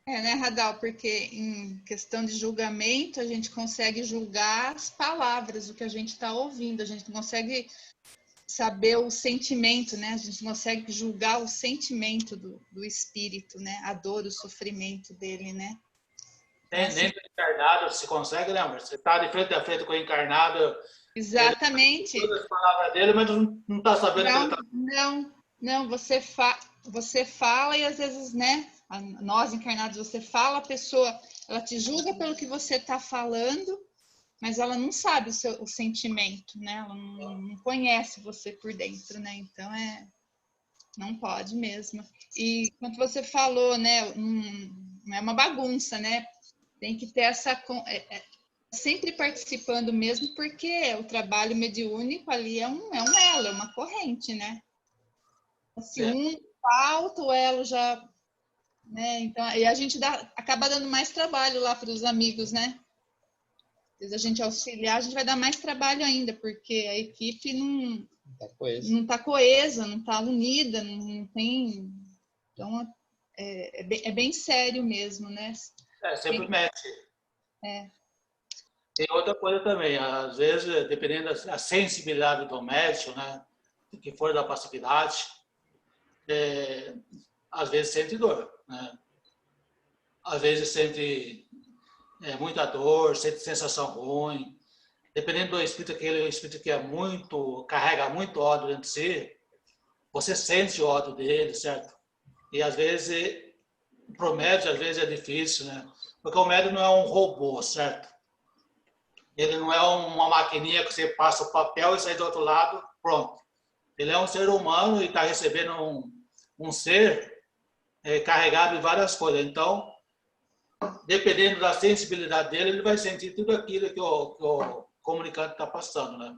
Né, Radal? Porque em questão de julgamento, a gente consegue julgar as palavras, o que a gente está ouvindo, a gente não consegue saber o sentimento, né? A gente não consegue julgar o sentimento do espírito, né? A dor, o sofrimento dele, né? Nem do encarnado se consegue, lembra? Você está de frente a frente com o encarnado. Exatamente. Todas as palavras dele, mas não está sabendo que ele está... Não, você fala e às vezes, né? Nós encarnados, você fala, a pessoa, ela te julga pelo que você está falando, mas ela não sabe o sentimento, né? Ela não conhece você por dentro, né? Então, não pode mesmo. E quando você falou, né? Não é uma bagunça, né? Tem que ter sempre participando mesmo, porque o trabalho mediúnico ali é um elo, é uma corrente, né? Se um falta, o elo já... Né? Então, e a gente acaba dando mais trabalho lá para os amigos, né? Se a gente auxiliar, a gente vai dar mais trabalho ainda, porque a equipe não está coesa, não está unida, não tem... Então, é bem sério mesmo, né? Sempre mexe. Tem outra coisa também, às vezes, dependendo da sensibilidade do médium, né? Que for da passividade, às vezes sente dor, né? Às vezes sente muita dor, sente sensação ruim. Dependendo do espírito, aquele espírito que carrega muito ódio dentro de si, você sente o ódio dele, certo? E às vezes, para o médium, às vezes é difícil, né? Porque o médium não é um robô, certo? Ele não é uma maquininha que você passa o papel e sai do outro lado, pronto. Ele é um ser humano e está recebendo um ser carregado de várias coisas. Então, dependendo da sensibilidade dele, ele vai sentir tudo aquilo que o comunicante está passando, né?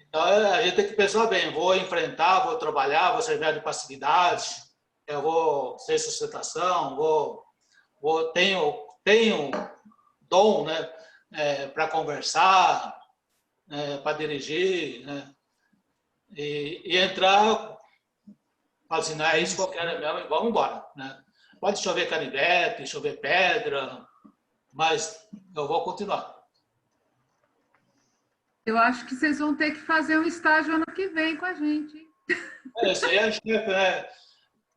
Então, a gente tem que pensar bem, vou enfrentar, vou trabalhar, vou servir de passividade, eu vou ser sustentação, tenho dom, né, para conversar, para dirigir, né? E entrar, falar assim, não é isso que eu quero mesmo, e vamos embora, né? Pode chover canivete, chover pedra, mas eu vou continuar. Eu acho que vocês vão ter que fazer um estágio ano que vem com a gente. Isso aí é chefe, né?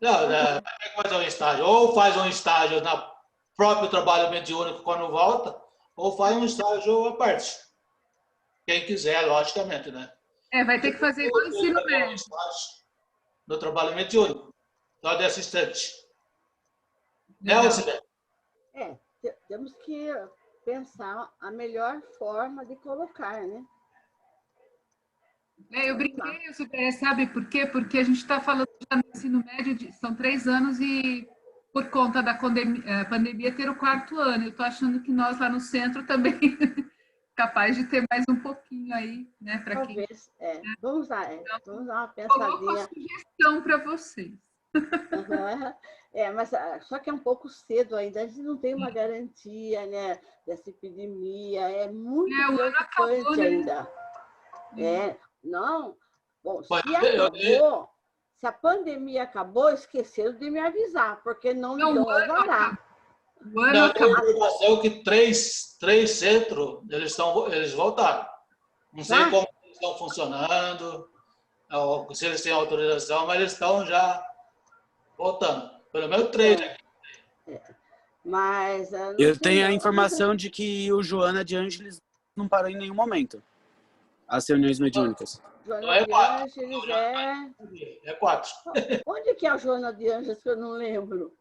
Não, vai ter que fazer um estágio. Ou faz um estágio no próprio trabalho mediúnico quando volta, ou faz um estágio à parte. Quem quiser, logicamente, né? Vai ter que fazer igual o ensino médio. No trabalho mediúnico, só de assistente. Temos que pensar a melhor forma de colocar, né? Eu brinquei, sabe por quê? Porque a gente está falando já no ensino médio, são 3 anos e por conta da pandemia ter o 4º ano. Eu estou achando que nós lá no centro também capaz de ter mais um pouquinho aí, né? Talvez, vamos dar uma pensadinha. Coloco a sugestão para vocês. Mas só que é um pouco cedo ainda, a gente não tem uma garantia, né, dessa epidemia, é muito preocupante ainda. Não, bom, se a pandemia acabou, esqueceram de me avisar, porque não me dão alvará. Eu tenho informação que três centros, eles voltaram. Não sei como eles estão funcionando, ou se eles têm autorização, mas eles estão já voltando. Pelo menos 3 aqui. Mas eu tenho a informação de que o Joana de Ângeles não parou em nenhum momento as reuniões mediúnicas. Joana de Ângeles é 4. Onde que é a Joana de Ângeles que eu não lembro?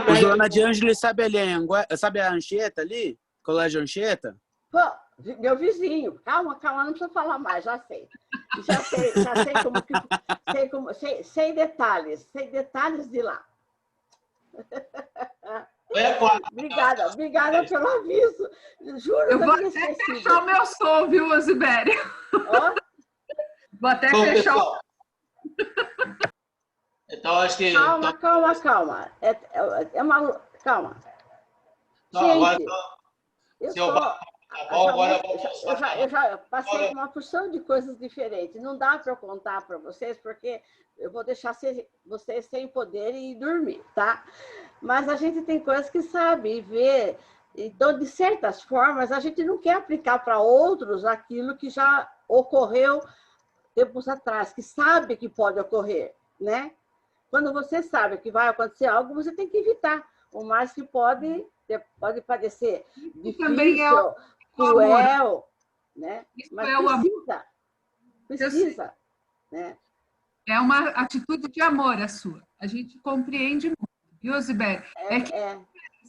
O Joana de Ângeles, sabe a Anchieta ali? Colégio Anchieta? Pô, meu vizinho. Calma, não precisa falar mais, já sei. Já sei sei detalhes de lá. Obrigada pelo aviso. Juro, eu vou até fechar o meu som, viu, Osibério? Vou até fechar o... Então, acho que... Calma, calma, calma. É uma... Calma. Não, Gente, agora, eu já passei por uma porção de coisas diferentes. Não dá para eu contar para vocês, porque eu vou deixar vocês sem poder e dormir, tá? Mas a gente tem coisas que sabe e vê. Então, de certas formas, a gente não quer aplicar para outros aquilo que já ocorreu tempos atrás, que sabe que pode ocorrer, né? Quando você sabe que vai acontecer algo, você tem que evitar. O mais que pode parecer difícil, cruel, né? Mas precisa, né? É uma atitude de amor a sua. A gente compreende muito, viu, Zibéria?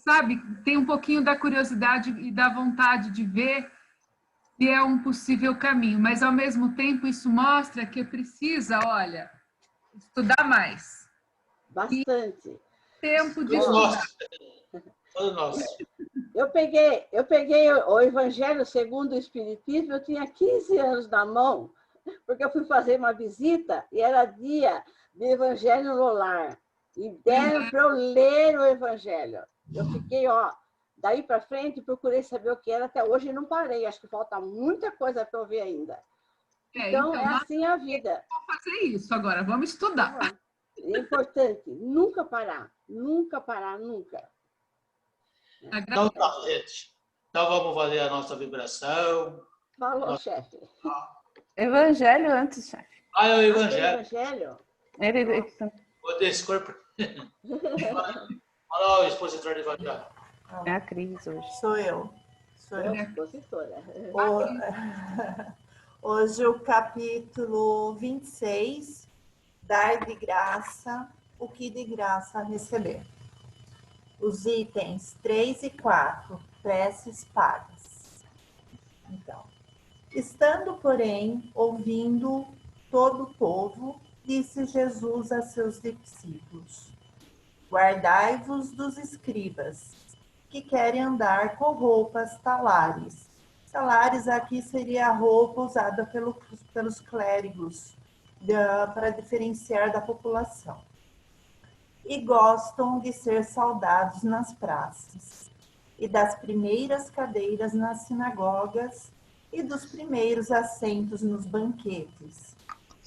Sabe, tem um pouquinho da curiosidade e da vontade de ver se é um possível caminho, mas, ao mesmo tempo, isso mostra que precisa, olha, estudar mais. Bastante. Tempo de estudar. Eu peguei o Evangelho segundo o Espiritismo, eu tinha 15 anos na mão, porque eu fui fazer uma visita e era dia de Evangelho no lar. E deram para eu ler o Evangelho. Eu fiquei, daí para frente, procurei saber o que era, até hoje não parei. Acho que falta muita coisa para eu ver ainda. Então, é assim a vida. Vamos fazer isso agora, vamos estudar. É importante, nunca parar, nunca parar, nunca. Então, tá, gente. Então, vamos fazer a nossa vibração. Falou, chefe. Evangelho antes, chefe. É o Evangelho. Ele... O descorpo. Olha o expositor de Evangelho. É a Cris hoje. Sou eu. Sou eu, expositora. Hoje o capítulo 26, dar de graça o que de graça receber. Os itens 3 e 4, preces pagas. Então, estando, porém, ouvindo todo o povo, disse Jesus a seus discípulos: guardai-vos dos escribas, que querem andar com roupas talares. Talares aqui seria a roupa usada pelos clérigos, para diferenciar da população. E gostam de ser saudados nas praças, e das primeiras cadeiras nas sinagogas, e dos primeiros assentos nos banquetes,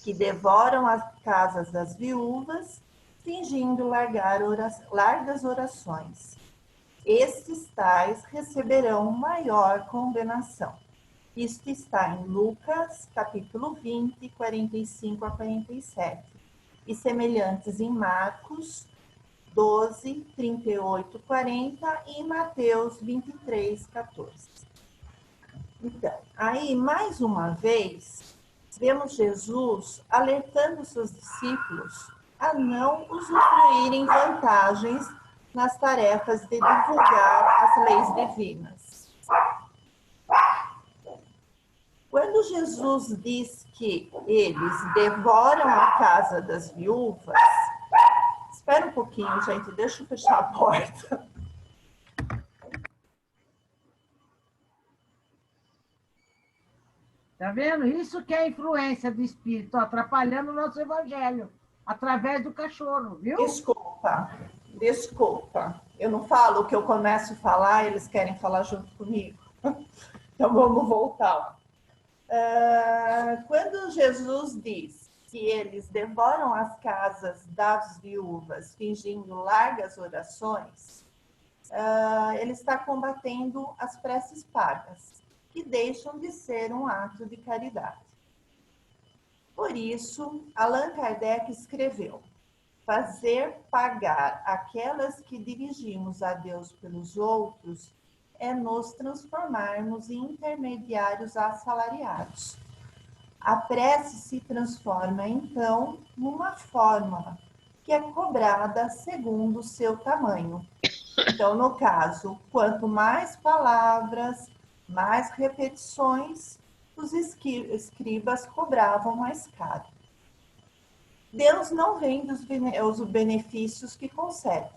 que devoram as casas das viúvas, fingindo largas orações. Estes tais receberão maior condenação. Isto está em Lucas, capítulo 20, 45 a 47. E semelhantes em Marcos 12, 38, 40 e em Mateus 23, 14. Então, aí, mais uma vez, vemos Jesus alertando seus discípulos a não usufruírem vantagens nas tarefas de divulgar as leis divinas. Quando Jesus diz que eles devoram a casa das viúvas, espera um pouquinho, gente, deixa eu fechar a porta. Tá vendo? Isso que é influência do Espírito, atrapalhando o nosso evangelho, através do cachorro, viu? Desculpa. Eu não falo o que eu começo a falar, eles querem falar junto comigo. Então, vamos voltar. Quando Jesus diz que eles devoram as casas das viúvas, fingindo largas orações, ele está combatendo as preces pagas, que deixam de ser um ato de caridade. Por isso, Allan Kardec escreveu: fazer pagar aquelas que dirigimos a Deus pelos outros é nos transformarmos em intermediários assalariados. A prece se transforma, então, numa fórmula que é cobrada segundo o seu tamanho. Então, no caso, quanto mais palavras, mais repetições, os escribas cobravam mais caro. Deus não vende os benefícios que concede.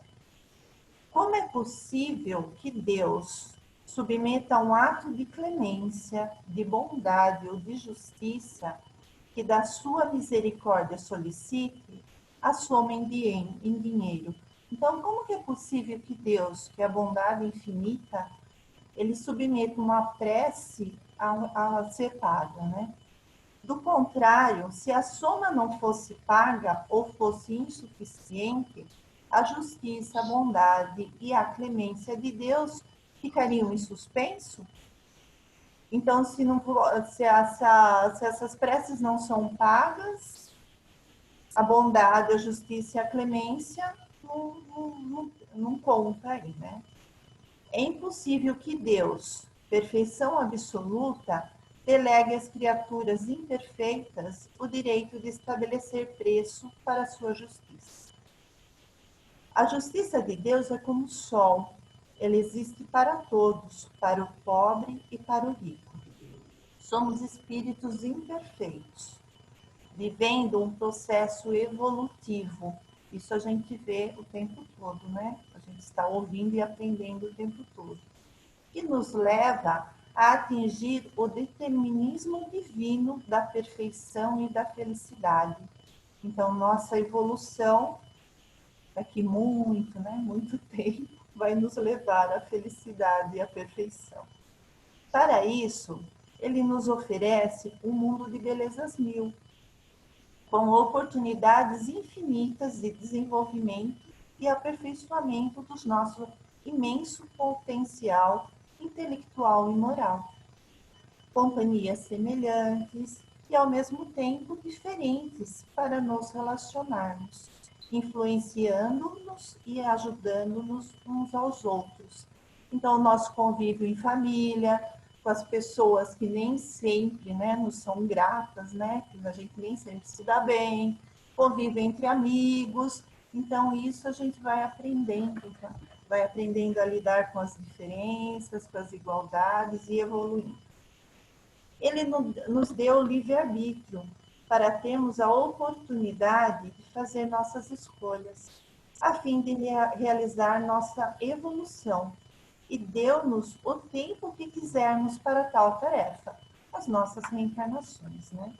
Como é possível que Deus submeta a um ato de clemência, de bondade ou de justiça que da sua misericórdia solicite, a soma em dinheiro. Então, como que é possível que Deus, que é a bondade infinita, ele submeta uma prece a ser paga, né? Do contrário, se a soma não fosse paga ou fosse insuficiente, a justiça, a bondade e a clemência de Deus ficariam em suspenso? Então, se essas preces não são pagas, a bondade, a justiça e a clemência não conta aí, né? É impossível que Deus, perfeição absoluta, delegue às criaturas imperfeitas o direito de estabelecer preço para a sua justiça. A justiça de Deus é como o sol, ela existe para todos, para o pobre e para o rico. Somos espíritos imperfeitos, vivendo um processo evolutivo. Isso a gente vê o tempo todo, né? A gente está ouvindo e aprendendo o tempo todo. Que nos leva a atingir o determinismo divino da perfeição e da felicidade. Então, nossa evolução, daqui muito tempo, vai nos levar à felicidade e à perfeição. Para isso, ele nos oferece um mundo de belezas mil, com oportunidades infinitas de desenvolvimento e aperfeiçoamento do nosso imenso potencial intelectual e moral. Companhias semelhantes e, ao mesmo tempo, diferentes para nos relacionarmos, influenciando-nos e ajudando-nos uns aos outros. Então, o nosso convívio em família, com as pessoas que nem sempre, né, nos são gratas, né, que a gente nem sempre se dá bem, convívio entre amigos. Então, isso a gente vai aprendendo a lidar com as diferenças, com as igualdades e evoluindo. Ele nos deu livre-arbítrio para termos a oportunidade de fazer nossas escolhas, a fim de realizar nossa evolução. E deu-nos o tempo que quisermos para tal tarefa, as nossas reencarnações, né?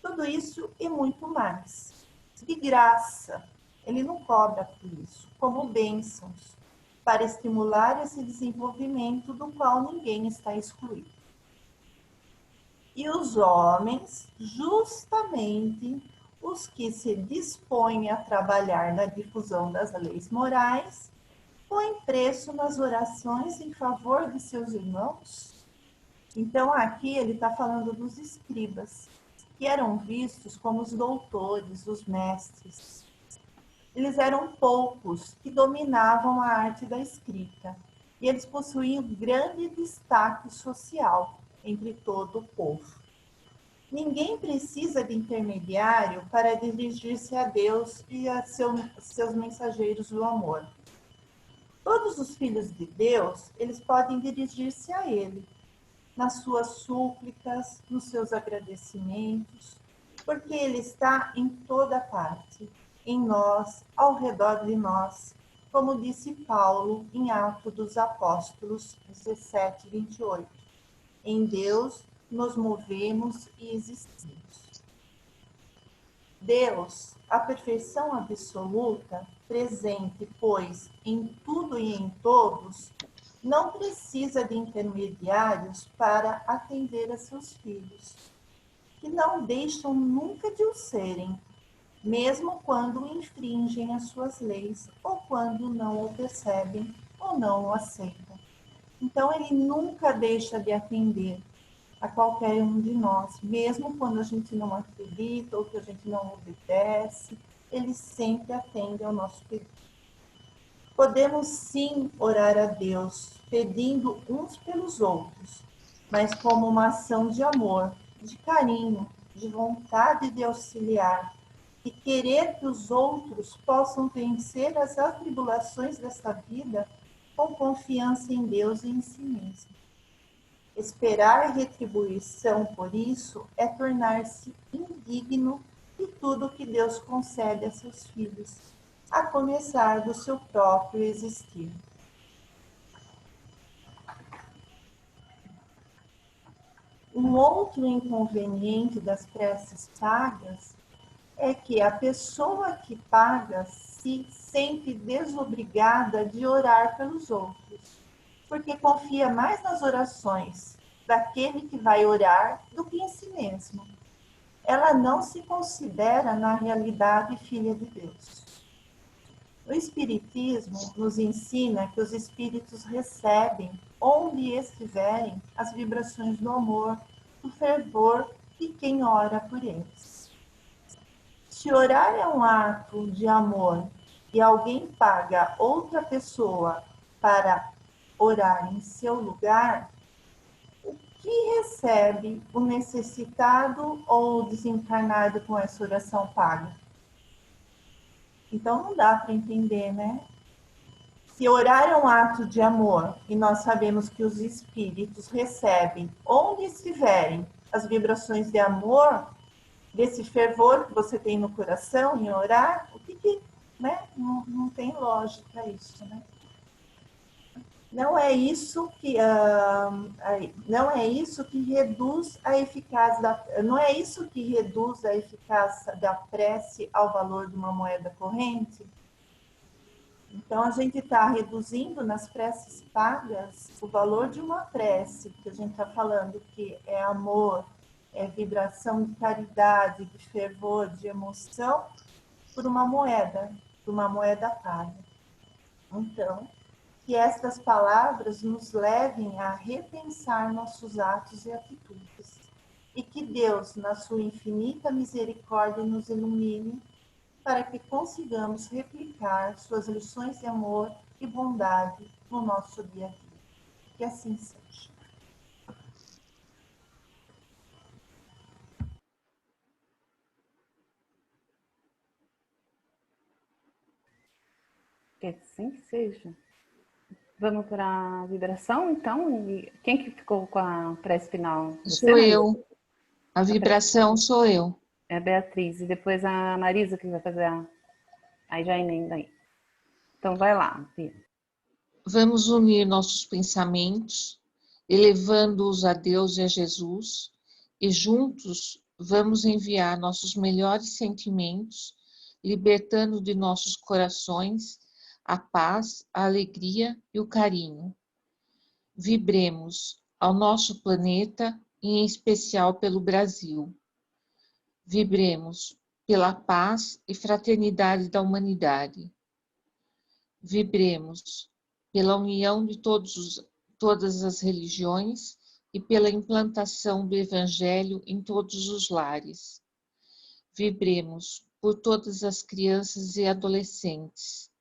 Tudo isso e muito mais. De graça, ele não cobra por isso, como bênçãos, para estimular esse desenvolvimento do qual ninguém está excluído. E os homens, justamente os que se dispõem a trabalhar na difusão das leis morais, põem preço nas orações em favor de seus irmãos. Então, aqui ele está falando dos escribas, que eram vistos como os doutores, os mestres. Eles eram poucos que dominavam a arte da escrita, e eles possuíam grande destaque social entre todo o povo. Ninguém precisa de intermediário para dirigir-se a Deus e a seus mensageiros do amor. Todos os filhos de Deus, eles podem dirigir-se a Ele, nas suas súplicas, nos seus agradecimentos, porque Ele está em toda parte, em nós, ao redor de nós, como disse Paulo em Atos dos Apóstolos 17, 28. Em Deus nos movemos e existimos. Deus, a perfeição absoluta, presente, pois, em tudo e em todos, não precisa de intermediários para atender a seus filhos, que não deixam nunca de o serem, mesmo quando infringem as suas leis ou quando não o percebem ou não o aceitam. Então, ele nunca deixa de atender a qualquer um de nós, mesmo quando a gente não acredita ou que a gente não obedece, ele sempre atende ao nosso pedido. Podemos sim orar a Deus, pedindo uns pelos outros, mas como uma ação de amor, de carinho, de vontade de auxiliar, e querer que os outros possam vencer as atribulações desta vida com confiança em Deus e em si mesmo. Esperar retribuição por isso é tornar-se indigno de tudo que Deus concede a seus filhos, a começar do seu próprio existir. Um outro inconveniente das preces pagas é que a pessoa que paga se sente desobrigada de orar pelos outros, porque confia mais nas orações daquele que vai orar do que em si mesmo. Ela não se considera, na realidade, filha de Deus. O Espiritismo nos ensina que os espíritos recebem, onde estiverem, as vibrações do amor, do fervor de quem ora por eles. Se orar é um ato de amor e alguém paga outra pessoa para orar em seu lugar, o que recebe o necessitado ou o desencarnado com essa oração paga? Então não dá para entender, né? Se orar é um ato de amor e nós sabemos que os espíritos recebem, onde estiverem, as vibrações de amor, desse fervor que você tem no coração em orar, o que né? Não tem lógica isso, né? Não é isso que reduz a eficácia não é isso que reduz a eficácia da prece ao valor de uma moeda corrente. Então a gente está reduzindo nas preces pagas o valor de uma prece, que a gente está falando que é amor, é vibração de caridade, de fervor, de emoção, por uma moeda paga. Então, que estas palavras nos levem a repensar nossos atos e atitudes. E que Deus, na sua infinita misericórdia, nos ilumine para que consigamos replicar suas lições de amor e bondade no nosso dia a dia. Que assim seja. Que assim seja. Vamos para a vibração, então? Quem que ficou com a prece final? Você, sou Marisa? eu. A vibração sou eu. É a Beatriz. E depois a Marisa que vai fazer aí já emenda aí. Então vai lá, Bia. Vamos unir nossos pensamentos, elevando-os a Deus e a Jesus, e juntos vamos enviar nossos melhores sentimentos, libertando de nossos corações a paz, a alegria e o carinho. Vibremos ao nosso planeta e em especial pelo Brasil. Vibremos pela paz e fraternidade da humanidade. Vibremos pela união de todas as religiões e pela implantação do Evangelho em todos os lares. Vibremos por todas as crianças e adolescentes.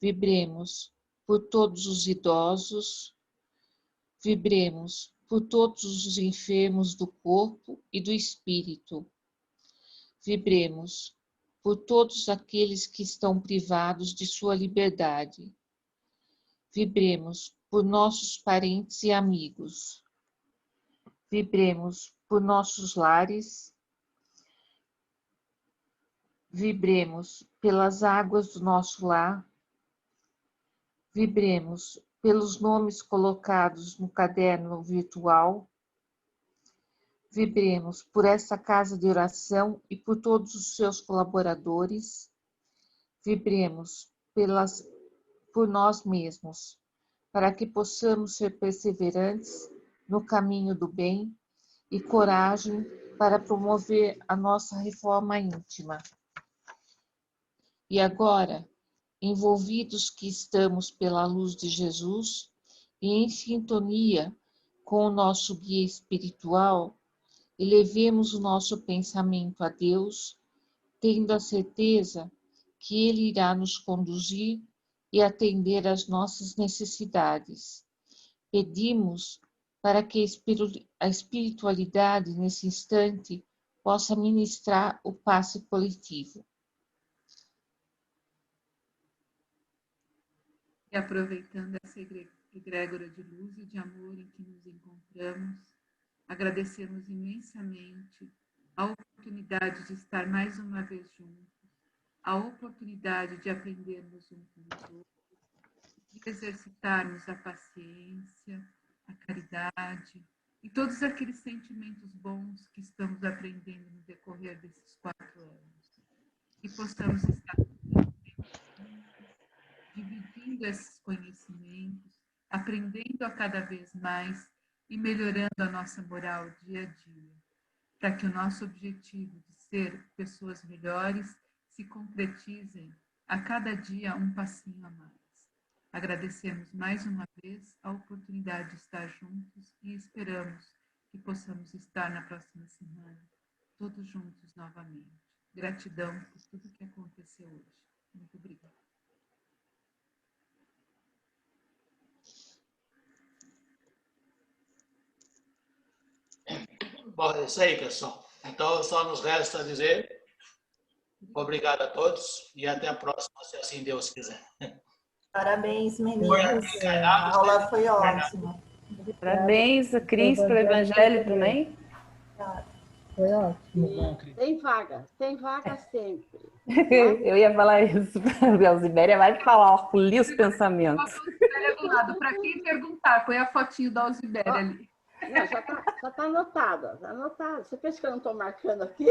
Vibremos por todos os idosos. Vibremos por todos os enfermos do corpo e do espírito. Vibremos por todos aqueles que estão privados de sua liberdade. Vibremos por nossos parentes e amigos. Vibremos por nossos lares. Vibremos pelas águas do nosso lar. Vibremos pelos nomes colocados no caderno virtual. Vibremos por essa casa de oração e por todos os seus colaboradores. Vibremos por nós mesmos, para que possamos ser perseverantes no caminho do bem e coragem para promover a nossa reforma íntima. E agora, envolvidos que estamos pela luz de Jesus e em sintonia com o nosso guia espiritual, elevemos o nosso pensamento a Deus, tendo a certeza que Ele irá nos conduzir e atender às nossas necessidades. Pedimos para que a espiritualidade, nesse instante, possa ministrar o passe coletivo. E aproveitando essa egrégora de luz e de amor em que nos encontramos, agradecemos imensamente a oportunidade de estar mais uma vez juntos, a oportunidade de aprendermos um com os outros, de exercitarmos a paciência, a caridade e todos aqueles sentimentos bons que estamos aprendendo no decorrer desses 4 anos. e possamos estar dividindo esses conhecimentos, aprendendo a cada vez mais e melhorando a nossa moral dia a dia, para que o nosso objetivo de ser pessoas melhores se concretizem a cada dia um passinho a mais. Agradecemos mais uma vez a oportunidade de estar juntos e esperamos que possamos estar na próxima semana, todos juntos novamente. Gratidão por tudo que aconteceu hoje. Muito obrigada. Bom, é isso aí, pessoal. Então, só nos resta dizer obrigado a todos e até a próxima, se assim Deus quiser. Parabéns, meninas. A aula foi ótima. Parabéns a Cris pelo Evangelho também. Foi ótimo. Tem vaga sempre. Eu ia falar isso. A Elzibéria vai falar, ó, polir os pensamentos. Para quem perguntar, põe a fotinho da Elzibéria ali. Não, já tá anotado. Você pensa que eu não estou marcando aqui?